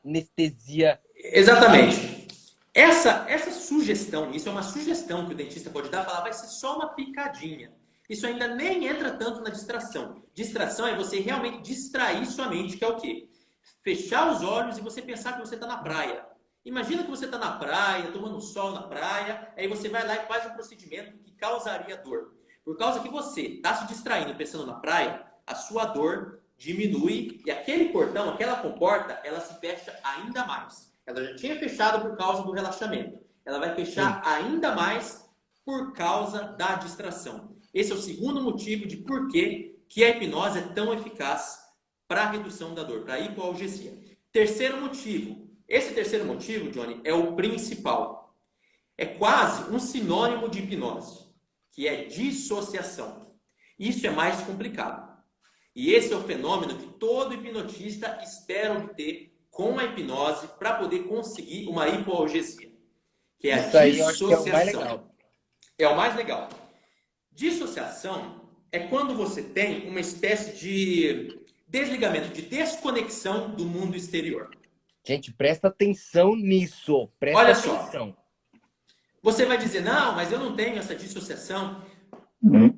anestesia.
Exatamente. Essa sugestão, isso é uma sugestão que o dentista pode dar, falar, vai ser só uma picadinha. Isso ainda nem entra tanto na distração. Distração é você realmente distrair sua mente, que é o quê? Fechar os olhos e você pensar que você está na praia. Imagina que você está na praia, tomando sol na praia, aí você vai lá e faz um procedimento que causaria dor. Por causa que você está se distraindo pensando na praia, a sua dor diminui e aquele portão, aquela comporta, ela se fecha ainda mais. Ela já tinha fechado por causa do relaxamento. Ela vai fechar ainda mais por causa da distração. Esse é o segundo motivo de por que a hipnose é tão eficaz para a redução da dor, para a hipoalgesia. Terceiro motivo. Esse terceiro motivo, Johnny, é o principal. É quase um sinônimo de hipnose, que é dissociação. Isso é mais complicado. E esse é o fenômeno que todo hipnotista espera obter com a hipnose para poder conseguir uma hipoalgesia. Que é a
isso aí
dissociação.
eu acho que é o mais legal.
É o mais legal. Dissociação é quando você tem uma espécie de desligamento, de desconexão do mundo exterior.
Gente, presta atenção nisso. Presta
Olha só,
atenção.
você vai dizer, não, mas eu não tenho essa dissociação.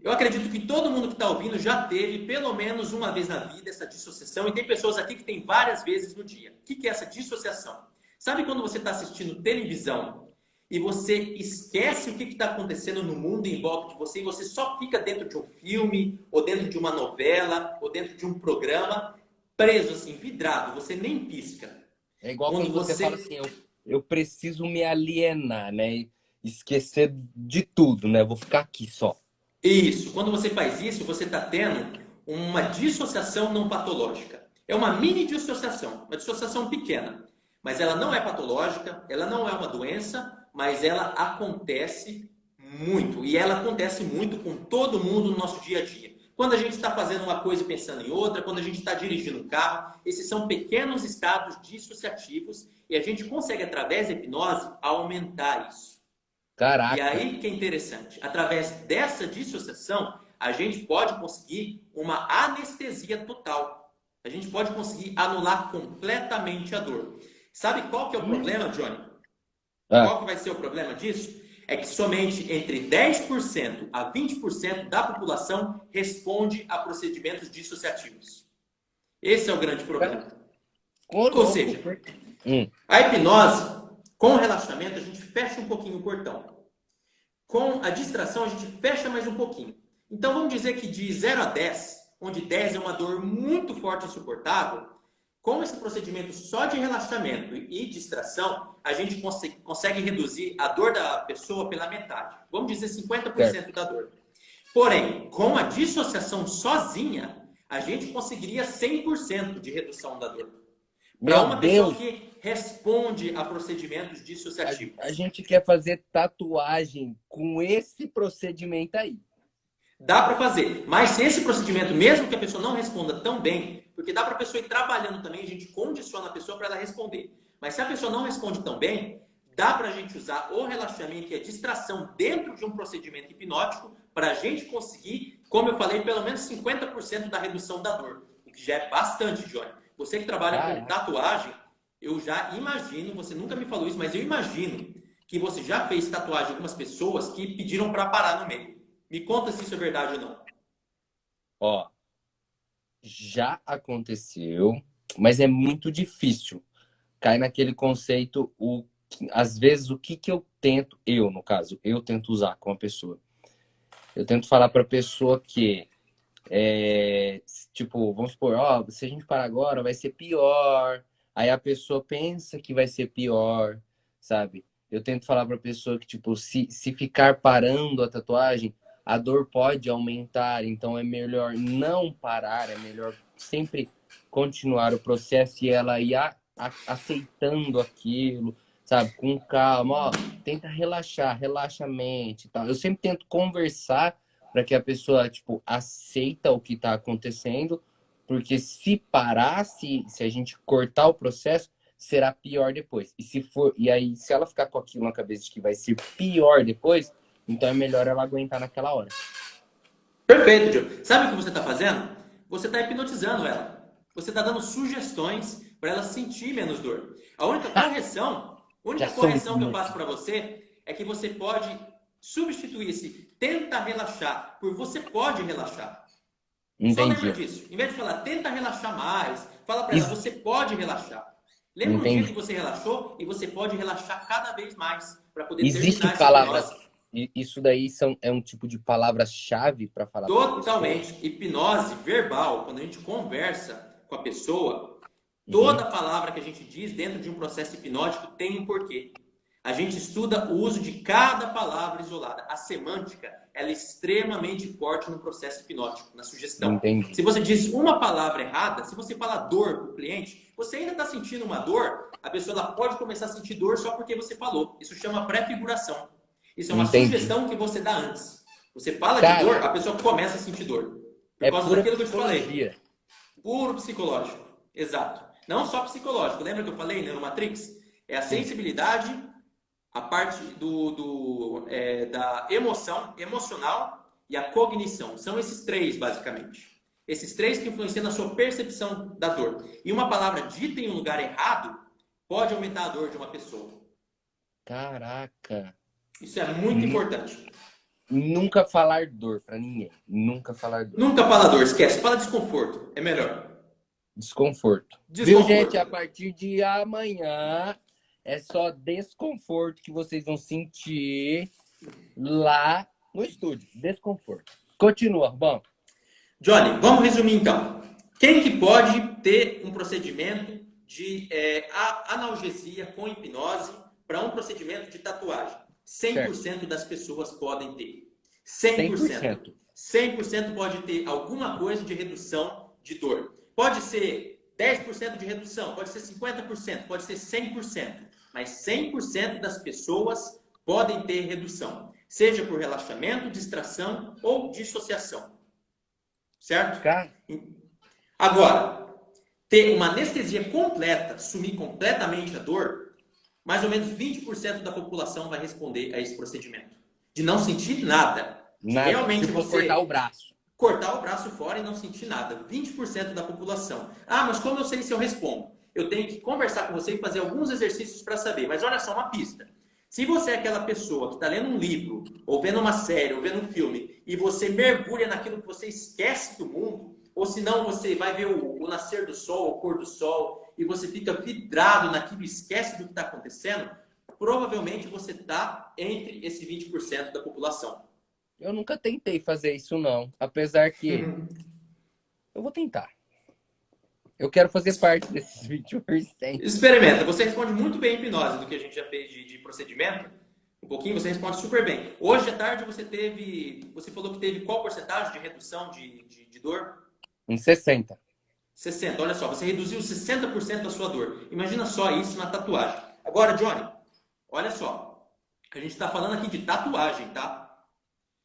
Eu acredito que todo mundo que está ouvindo já teve, pelo menos uma vez na vida, essa dissociação. E tem pessoas aqui que tem várias vezes no dia. O que é essa dissociação? Sabe quando você está assistindo televisão e você esquece o que está acontecendo no mundo em volta de você e você só fica dentro de um filme, ou dentro de uma novela, ou dentro de um programa, preso assim, vidrado, você nem pisca.
É igual quando você fala assim, eu preciso me alienar, né? Esquecer de tudo, né? Vou ficar aqui só.
Isso. Quando você faz isso, você está tendo uma dissociação não patológica. É uma mini dissociação, uma dissociação pequena. Mas ela não é patológica, ela não é uma doença, mas ela acontece muito. E ela acontece muito com todo mundo no nosso dia a dia. Quando a gente está fazendo uma coisa e pensando em outra, quando a gente está dirigindo um carro, esses são pequenos estados dissociativos e a gente consegue, através da hipnose, aumentar isso.
Caraca.
E aí que é interessante, através dessa dissociação, a gente pode conseguir uma anestesia total. A gente pode conseguir anular completamente a dor. Sabe qual que é o problema, Johnny? Qual que vai ser o problema disso? É que somente entre 10% a 20% da população responde a procedimentos dissociativos. Esse é o grande problema. Ou seja, a hipnose, com o relaxamento, a gente fecha um pouquinho o portão. Com a distração, a gente fecha mais um pouquinho. Então, vamos dizer que de 0 a 10, onde 10 é uma dor muito forte e insuportável, com esse procedimento só de relaxamento e distração, a gente consegue reduzir a dor da pessoa pela metade. Vamos dizer 50% da dor. Porém, com a dissociação sozinha, a gente conseguiria 100% de redução da dor. Para uma pessoa que responde a procedimentos dissociativos.
A gente quer fazer tatuagem com esse procedimento aí.
Dá para fazer, mas se esse procedimento, mesmo que a pessoa não responda tão bem, porque dá para a pessoa ir trabalhando também, a gente condiciona a pessoa para ela responder. Mas se a pessoa não responde tão bem, dá para a gente usar o relaxamento e a distração dentro de um procedimento hipnótico para a gente conseguir, como eu falei, pelo menos 50% da redução da dor. O que já é bastante, Johnny. Você que trabalha com tatuagem, eu já imagino, você nunca me falou isso, mas eu imagino que você já fez tatuagem com algumas pessoas que pediram para parar no meio. Me conta se isso é verdade ou não.
Ó, já aconteceu, mas é muito difícil. Cai naquele conceito, às vezes, o que eu tento, no caso, eu tento usar com a pessoa. Eu tento falar para a pessoa que, tipo, vamos supor, se a gente parar agora, vai ser pior. Aí a pessoa pensa que vai ser pior, sabe? Eu tento falar para a pessoa que, tipo, se ficar parando a tatuagem, a dor pode aumentar, então é melhor não parar, é melhor sempre continuar o processo e ela ir aceitando aquilo, sabe? Com calma, tenta relaxar, relaxa a mente e tal. Eu sempre tento conversar para que a pessoa, tipo, aceita o que está acontecendo, porque se parar, se a gente cortar o processo, será pior depois. E aí, se ela ficar com aquilo na cabeça de que vai ser pior depois, então é melhor ela aguentar naquela hora.
Perfeito, Joe. Sabe o que você está fazendo? Você está hipnotizando ela. Você está dando sugestões para ela sentir menos dor. A única correção que eu faço para você é que você pode substituir esse tenta relaxar por você pode relaxar.
Entendi.
Só lembra disso. Em vez de falar tenta relaxar mais, fala para ela, você pode relaxar. Lembra um dia que você relaxou e você pode relaxar cada vez mais para poder
Existem palavras. Isso daí é um tipo de palavra-chave para falar.
Totalmente. Hipnose verbal, quando a gente conversa com a pessoa, toda palavra que a gente diz dentro de um processo hipnótico tem um porquê. A gente estuda o uso de cada palavra isolada. A semântica, ela é extremamente forte no processo hipnótico, na sugestão.
Entendi.
Se você diz uma palavra errada, se você fala dor para o cliente, você ainda está sentindo uma dor, a pessoa ela pode começar a sentir dor só porque você falou. Isso chama pré-figuração. Isso é uma sugestão que você dá antes. Você fala de dor, a pessoa começa a sentir dor. Por causa daquilo que eu te falei. Puro psicológico. Exato. Não só psicológico. Lembra que eu falei, Neuromatrix? É a sensibilidade, a parte da emoção, emocional e a cognição. São esses três, basicamente. Esses três que influenciam na sua percepção da dor. E uma palavra dita em um lugar errado pode aumentar a dor de uma pessoa.
Caraca.
Isso é muito importante.
Nunca falar dor pra ninguém. Nunca falar dor.
Nunca fala dor, esquece. Fala desconforto. É melhor.
Desconforto. Viu, gente? A partir de amanhã é só desconforto que vocês vão sentir lá no estúdio. Desconforto. Continua, bom.
Johnny, vamos resumir então. Quem que pode ter um procedimento de analgesia com hipnose para um procedimento de tatuagem? 100% certo. Das pessoas podem ter. 100%. 100% pode ter alguma coisa de redução de dor. Pode ser 10% de redução, pode ser 50%, pode ser 100%. Mas 100% das pessoas podem ter redução. Seja por relaxamento, distração ou dissociação. Certo? Agora, ter uma anestesia completa, sumir completamente a dor, mais ou menos 20% da população vai responder a esse procedimento. De não sentir nada.
Nada.
Realmente
tipo,
você
cortar o braço.
Cortar o braço fora e não sentir nada. 20% da população. Ah, mas como eu sei se eu respondo? Eu tenho que conversar com você e fazer alguns exercícios para saber. Mas olha só, uma pista. Se você é aquela pessoa que está lendo um livro, ou vendo uma série, ou vendo um filme, e você mergulha naquilo que você esquece do mundo, ou senão você vai ver o nascer do sol, o pôr do sol, e você fica vidrado naquilo e esquece do que está acontecendo, provavelmente você está entre esse 20% da população.
Eu nunca tentei fazer isso, não. Apesar que eu vou tentar. Eu quero fazer parte desses 20%.
Experimenta. Você responde muito bem em hipnose do que a gente já fez de procedimento. Um pouquinho, você responde super bem. Hoje à tarde você falou que teve qual porcentagem de redução de dor?
Em 60.
60. Olha só, você reduziu 60% da sua dor. Imagina só isso na tatuagem. Agora, Johnny, olha só. A gente está falando aqui de tatuagem, tá?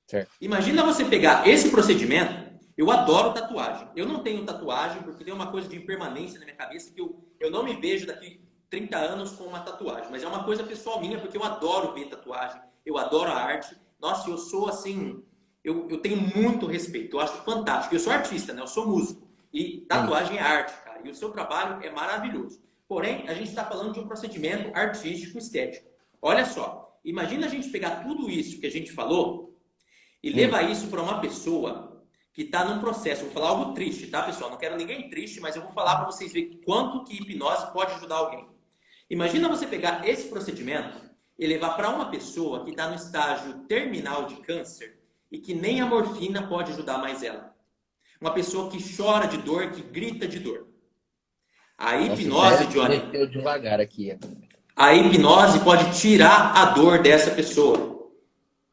Certo.
Imagina você pegar esse procedimento. Eu adoro tatuagem. Eu não tenho tatuagem porque tem uma coisa de impermanência na minha cabeça que eu não me vejo daqui 30 anos com uma tatuagem. Mas é uma coisa pessoal minha porque eu adoro ver tatuagem. Eu adoro a arte. Nossa, eu sou assim... Eu tenho muito respeito. Eu acho fantástico. Eu sou artista, né? Eu sou músico. E tatuagem é arte, cara. E o seu trabalho é maravilhoso. Porém, a gente está falando de um procedimento artístico estético. Olha só. Imagina a gente pegar tudo isso que a gente falou e levar isso para uma pessoa que está num processo. Eu vou falar algo triste, tá, pessoal? Não quero ninguém triste, mas eu vou falar para vocês verem quanto que hipnose pode ajudar alguém. Imagina você pegar esse procedimento e levar para uma pessoa que está no estágio terminal de câncer e que nem a morfina pode ajudar mais ela. Uma pessoa que chora de dor, que grita de dor. A hipnose, Johnny...
Eu devagar aqui.
A hipnose pode tirar a dor dessa pessoa.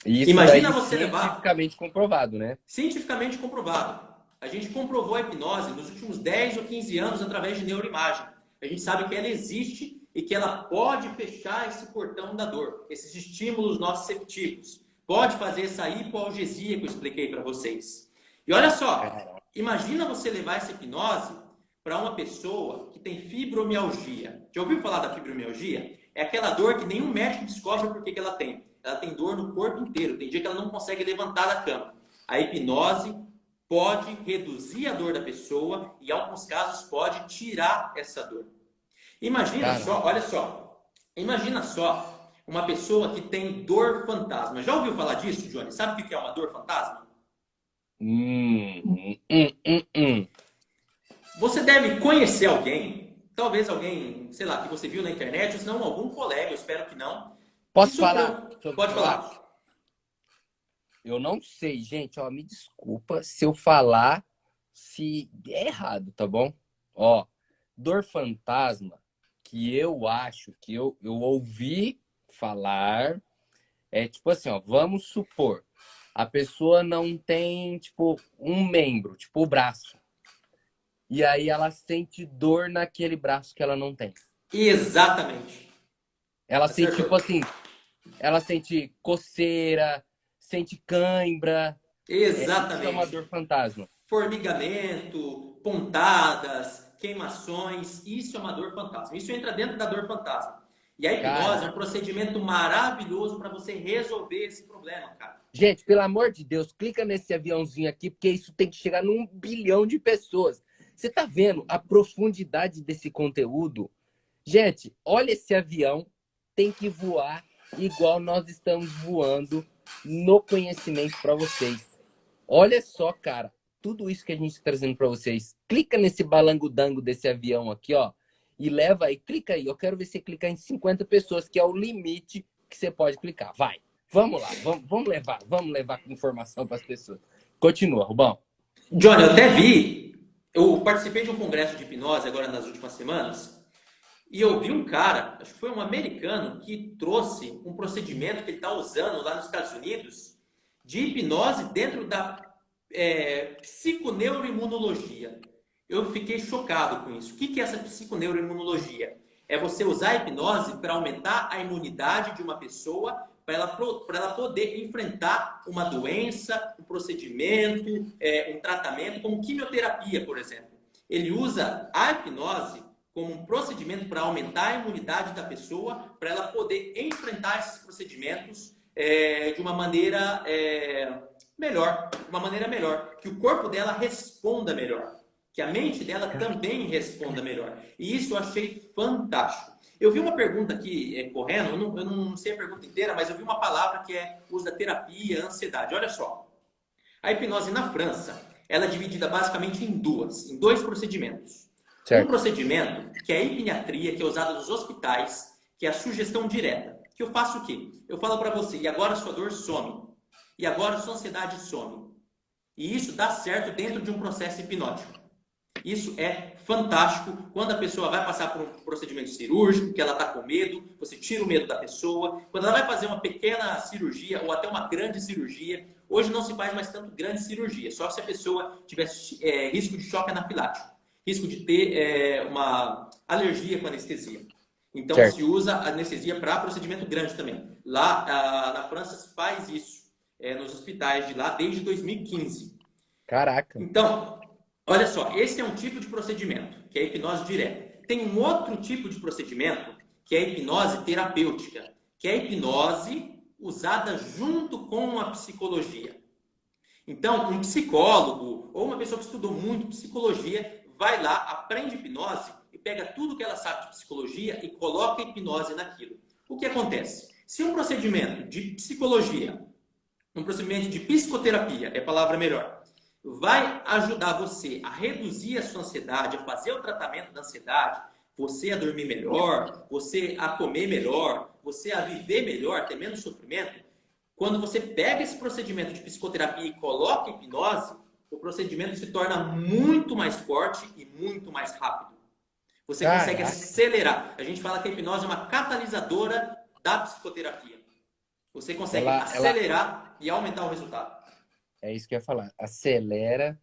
Isso imagina você levar... Cientificamente comprovado, né?
Cientificamente comprovado. A gente comprovou a hipnose nos últimos 10 ou 15 anos através de neuroimagem. A gente sabe que ela existe e que ela pode fechar esse portão da dor, esses estímulos nociceptivos. Pode fazer essa hipoalgesia que eu expliquei para vocês. E olha só, imagina você levar essa hipnose para uma pessoa que tem fibromialgia. Já ouviu falar da fibromialgia? É aquela dor que nenhum médico descobre por que ela tem. Ela tem dor no corpo inteiro. Tem dia que ela não consegue levantar da cama. A hipnose pode reduzir a dor da pessoa e, em alguns casos, pode tirar essa dor. Imagina só, olha só. Imagina só uma pessoa que tem dor fantasma. Já ouviu falar disso, Johnny? Sabe o que é uma dor fantasma? Você deve conhecer alguém, talvez alguém, sei lá, que você viu na internet, ou se não, algum colega, eu espero que não.
Posso falar?
Pode falar.
Eu não sei, gente, ó, me desculpa se eu falar se é errado, tá bom? Ó, dor fantasma, que eu acho que eu ouvi falar, é tipo assim, ó, vamos supor, a pessoa não tem, tipo, um membro, tipo o braço. E aí ela sente dor naquele braço que ela não tem.
Exatamente.
Ela sente, tipo assim, ela sente coceira, sente cãibra.
Exatamente.
Isso é uma dor fantasma.
Formigamento, pontadas, queimações, isso é uma dor fantasma. Isso entra dentro da dor fantasma. E a hipnose é um procedimento maravilhoso para você resolver esse problema, cara.
Gente, pelo amor de Deus, clica nesse aviãozinho aqui, porque isso tem que chegar num bilhão de pessoas. Você tá vendo a profundidade desse conteúdo? Gente, olha esse avião, tem que voar igual nós estamos voando no conhecimento para vocês. Olha só, cara, tudo isso que a gente está trazendo para vocês. Clica nesse balango-dango desse avião aqui, ó, e leva aí, clica aí. Eu quero ver você clicar em 50 pessoas, que é o limite que você pode clicar. Vai, vamos lá, vamos levar informação para as pessoas. Continua, Rubão.
Johnny, eu até vi, eu participei de um congresso de hipnose agora nas últimas semanas, e eu vi um cara, acho que foi um americano, que trouxe um procedimento que ele está usando lá nos Estados Unidos de hipnose dentro da psiconeuroimunologia. Eu fiquei chocado com isso. O que é essa psiconeuroimunologia? É você usar a hipnose para aumentar a imunidade de uma pessoa, para ela poder enfrentar uma doença, um procedimento, um tratamento, como quimioterapia, por exemplo. Ele usa a hipnose como um procedimento para aumentar a imunidade da pessoa, para ela poder enfrentar esses procedimentos de uma maneira melhor, que o corpo dela responda melhor, que a mente dela também responda melhor. E isso eu achei fantástico. Eu vi uma pergunta aqui correndo, eu não sei a pergunta inteira, mas eu vi uma palavra que usa terapia, ansiedade. Olha só, a hipnose na França, ela é dividida basicamente em dois procedimentos.
Certo.
Um procedimento que é a hipniatria, que é usado nos hospitais, que é a sugestão direta. Que eu faço o quê? Eu falo para você, e agora sua dor some. E agora sua ansiedade some. E isso dá certo dentro de um processo hipnótico. Isso é fantástico. Quando a pessoa vai passar por um procedimento cirúrgico, que ela está com medo, você tira o medo da pessoa. Quando ela vai fazer uma pequena cirurgia ou até uma grande cirurgia, hoje não se faz mais tanto grande cirurgia, só se a pessoa tiver risco de choque anafilático, risco de ter uma alergia com anestesia. Então,
Certo.
se usa anestesia para procedimento grande também. Lá na França se faz isso nos hospitais de lá desde 2015.
Caraca.
Então, olha só, esse é um tipo de procedimento, que é a hipnose direta. Tem um outro tipo de procedimento, que é a hipnose terapêutica, que é a hipnose usada junto com a psicologia. Então, um psicólogo ou uma pessoa que estudou muito psicologia vai lá, aprende hipnose e pega tudo que ela sabe de psicologia e coloca a hipnose naquilo. O que acontece? Se um procedimento de psicologia, um procedimento de psicoterapia, é a palavra melhor, vai ajudar você a reduzir a sua ansiedade, a fazer o tratamento da ansiedade, você a dormir melhor, você a comer melhor, você a viver melhor, ter menos sofrimento. Quando você pega esse procedimento de psicoterapia e coloca hipnose, o procedimento se torna muito mais forte e muito mais rápido. Você consegue acelerar. A gente fala que a hipnose é uma catalisadora da psicoterapia. Você consegue acelerar e aumentar o resultado.
É isso que eu ia falar. Acelera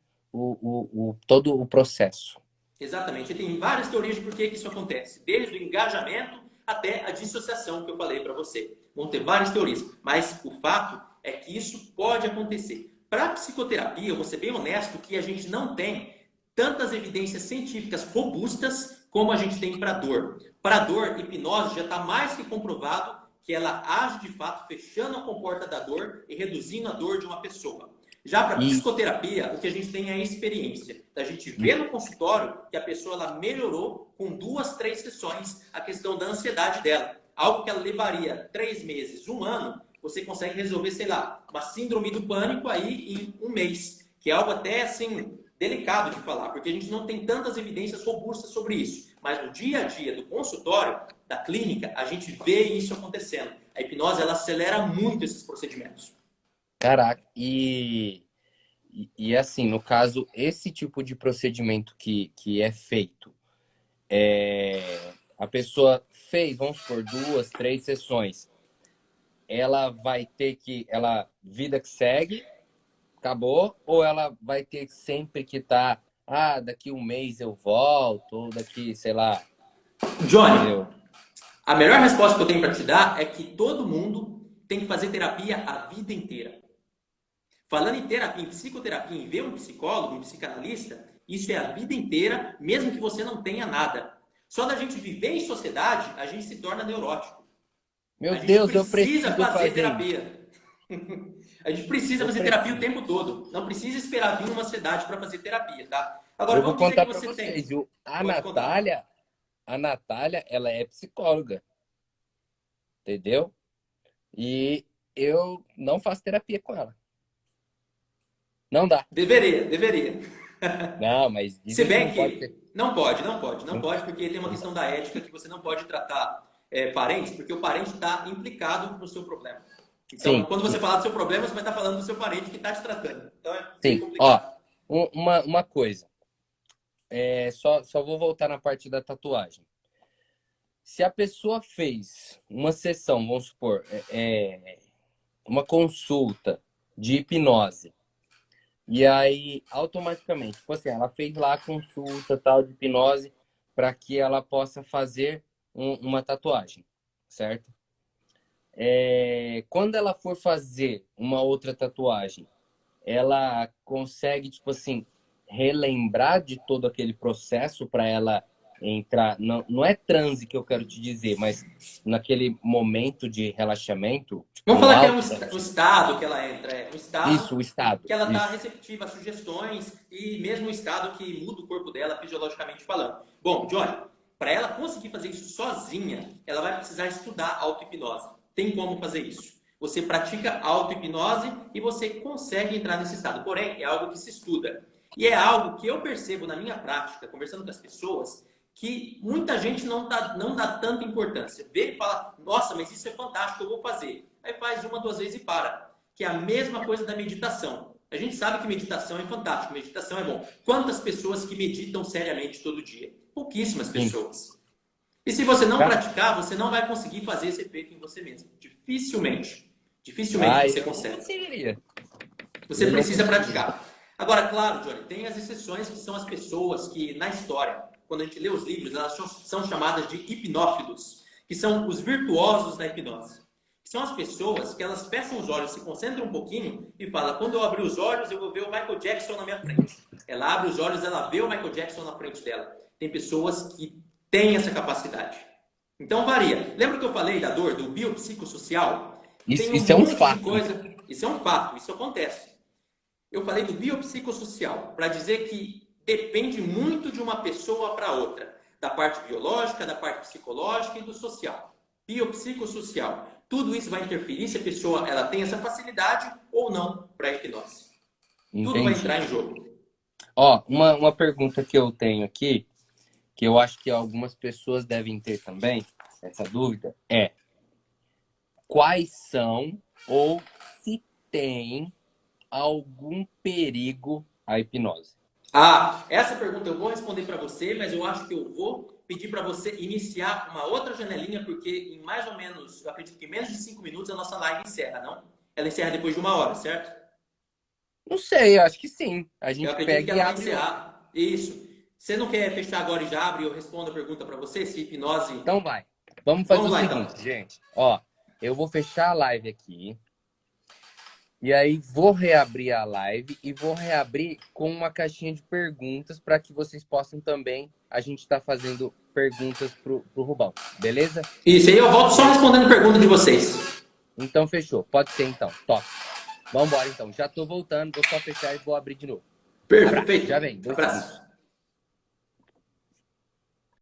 todo o processo.
Exatamente. E tem várias teorias de por que isso acontece. Desde o engajamento até a dissociação que eu falei para você. Vão ter várias teorias. Mas o fato é que isso pode acontecer. Para a psicoterapia, eu vou ser bem honesto que a gente não tem tantas evidências científicas robustas como a gente tem para dor. Para dor, hipnose já está mais que comprovado que ela age de fato fechando a comporta da dor e reduzindo a dor de uma pessoa. Já para psicoterapia, o que a gente tem é a experiência. A gente vê no consultório que a pessoa ela melhorou com 2, 3 sessões a questão da ansiedade dela. Algo que ela levaria 3 meses, 1 ano, você consegue resolver, sei lá, uma síndrome do pânico aí em 1 mês. Que é algo até assim delicado de falar, porque a gente não tem tantas evidências robustas sobre isso. Mas no dia a dia do consultório, da clínica, a gente vê isso acontecendo. A hipnose ela acelera muito esses procedimentos.
Caraca, e assim, no caso, esse tipo de procedimento que é feito, a pessoa fez, vamos supor, 2, 3 sessões, ela vai ter que, vida que segue, acabou, ou ela vai ter sempre que estar, daqui 1 mês eu volto, ou daqui, sei lá...
Johnny, a melhor resposta que eu tenho para te dar é que todo mundo tem que fazer terapia a vida inteira. Falando em terapia, em psicoterapia, em ver um psicólogo, um psicanalista, isso é a vida inteira, mesmo que você não tenha nada. Só da gente viver em sociedade, a gente se torna neurótico.
Meu Deus, eu preciso
fazer terapia. A gente precisa
Eu
fazer terapia o
preciso.
tempo todo. Não precisa esperar vir uma cidade para fazer terapia, tá? Agora,
Eu vou
vamos dizer que
contar para
você
vocês,
tem.
viu?
Pode contar.
A Natália, ela é psicóloga, entendeu? E eu não faço terapia com ela. Não dá.
Deveria, deveria.
Não, mas
Se
dizem que
bem
não pode ter.
que não pode, não pode, não
Não,
pode, porque tem uma
não pode.
questão da ética que você não pode tratar parentes, porque o parente está implicado no seu problema. Então,
Sim,
quando você
sim,
falar do seu problema, você vai estar falando do seu parente que está te tratando. Então, é meio
sim. Ó,
complicado.
uma coisa. Só vou voltar na parte da tatuagem. Se a pessoa fez uma sessão, vamos supor, uma consulta de hipnose, e aí automaticamente, tipo assim, ela fez lá a consulta tal de hipnose para que ela possa fazer uma tatuagem, certo? Quando ela for fazer uma outra tatuagem, ela consegue, tipo assim, relembrar de todo aquele processo para ela entrar. Não, não é transe que eu quero te dizer, mas naquele momento de relaxamento, tipo
Vamos
um
falar que é
alto
um
relaxamento.
estado que ela entra, um estado
Isso, o estado.
que ela está
Isso.
receptiva a sugestões e mesmo um estado que muda o corpo dela fisiologicamente falando. Bom, Johnny, para ela conseguir fazer isso sozinha, ela vai precisar estudar auto-hipnose. Tem como fazer isso. Você pratica auto-hipnose e você consegue entrar nesse estado. Porém, é algo que se estuda. E é algo que eu percebo na minha prática, conversando com as pessoas, que muita gente não dá tanta importância. Vê e fala, nossa, mas isso é fantástico, eu vou fazer. Aí faz uma, duas vezes e para. Que é a mesma coisa da meditação. A gente sabe que meditação é fantástico, meditação é bom. Quantas pessoas que meditam seriamente todo dia? Pouquíssimas
Sim.
pessoas. E se você não
Tá?
praticar, você não vai conseguir fazer esse efeito em você mesmo. Dificilmente. Dificilmente
Ah,
você
eu não
consegue.
conseguiria.
Você
Eu não
precisa
conseguiria.
praticar. Agora, claro, Johnny, tem as exceções que são as pessoas que, na história, quando a gente lê os livros, elas são chamadas de hipnófilos, que são os virtuosos da hipnose. Que são as pessoas que elas fecham os olhos, se concentram um pouquinho e falam, quando eu abrir os olhos, eu vou ver o Michael Jackson na minha frente. Ela abre os olhos, ela vê o Michael Jackson na frente dela. Tem pessoas que têm essa capacidade. Então varia. Lembra que eu falei da dor, do biopsicossocial? Tem um
Isso é um
monte de
fato.
coisa. Isso é um fato, isso acontece. Eu falei do biopsicossocial, para dizer que depende muito de uma pessoa para outra, da parte biológica, da parte psicológica e do social. Biopsicossocial. Tudo isso vai interferir se a pessoa ela tem essa facilidade ou não para a hipnose. Tudo vai
Entendi.
entrar em jogo.
Ó, uma pergunta que eu tenho aqui, que eu acho que algumas pessoas devem ter também, essa dúvida, é quais são ou se tem algum perigo à hipnose?
Ah, essa pergunta eu vou responder para você, mas eu acho que eu vou pedir para você iniciar uma outra janelinha, porque em mais ou menos, eu acredito que em menos de 5 minutos a nossa live encerra, não? Ela encerra depois de 1 hora, certo?
Não sei, acho que sim. A
Eu
gente
acredito que
pega e
ela vai
abre outra.
encerrar. Isso. Você não quer fechar agora e já abre e eu respondo a pergunta para você, se hipnose...
Então vai. Vamos fazer
Vamos
o
lá, então.
seguinte, gente. Ó, eu vou fechar a live aqui. E aí vou reabrir a live e vou reabrir com uma caixinha de perguntas para que vocês possam também. A gente está fazendo perguntas pro Rubão, beleza?
Isso, aí eu volto só respondendo pergunta de vocês.
Então fechou. Pode ser então. Top. Vamos embora então. Já tô voltando, vou só fechar e vou abrir de novo. Abraço.
Perfeito.
Já vem. 2 segundos.
Abraço.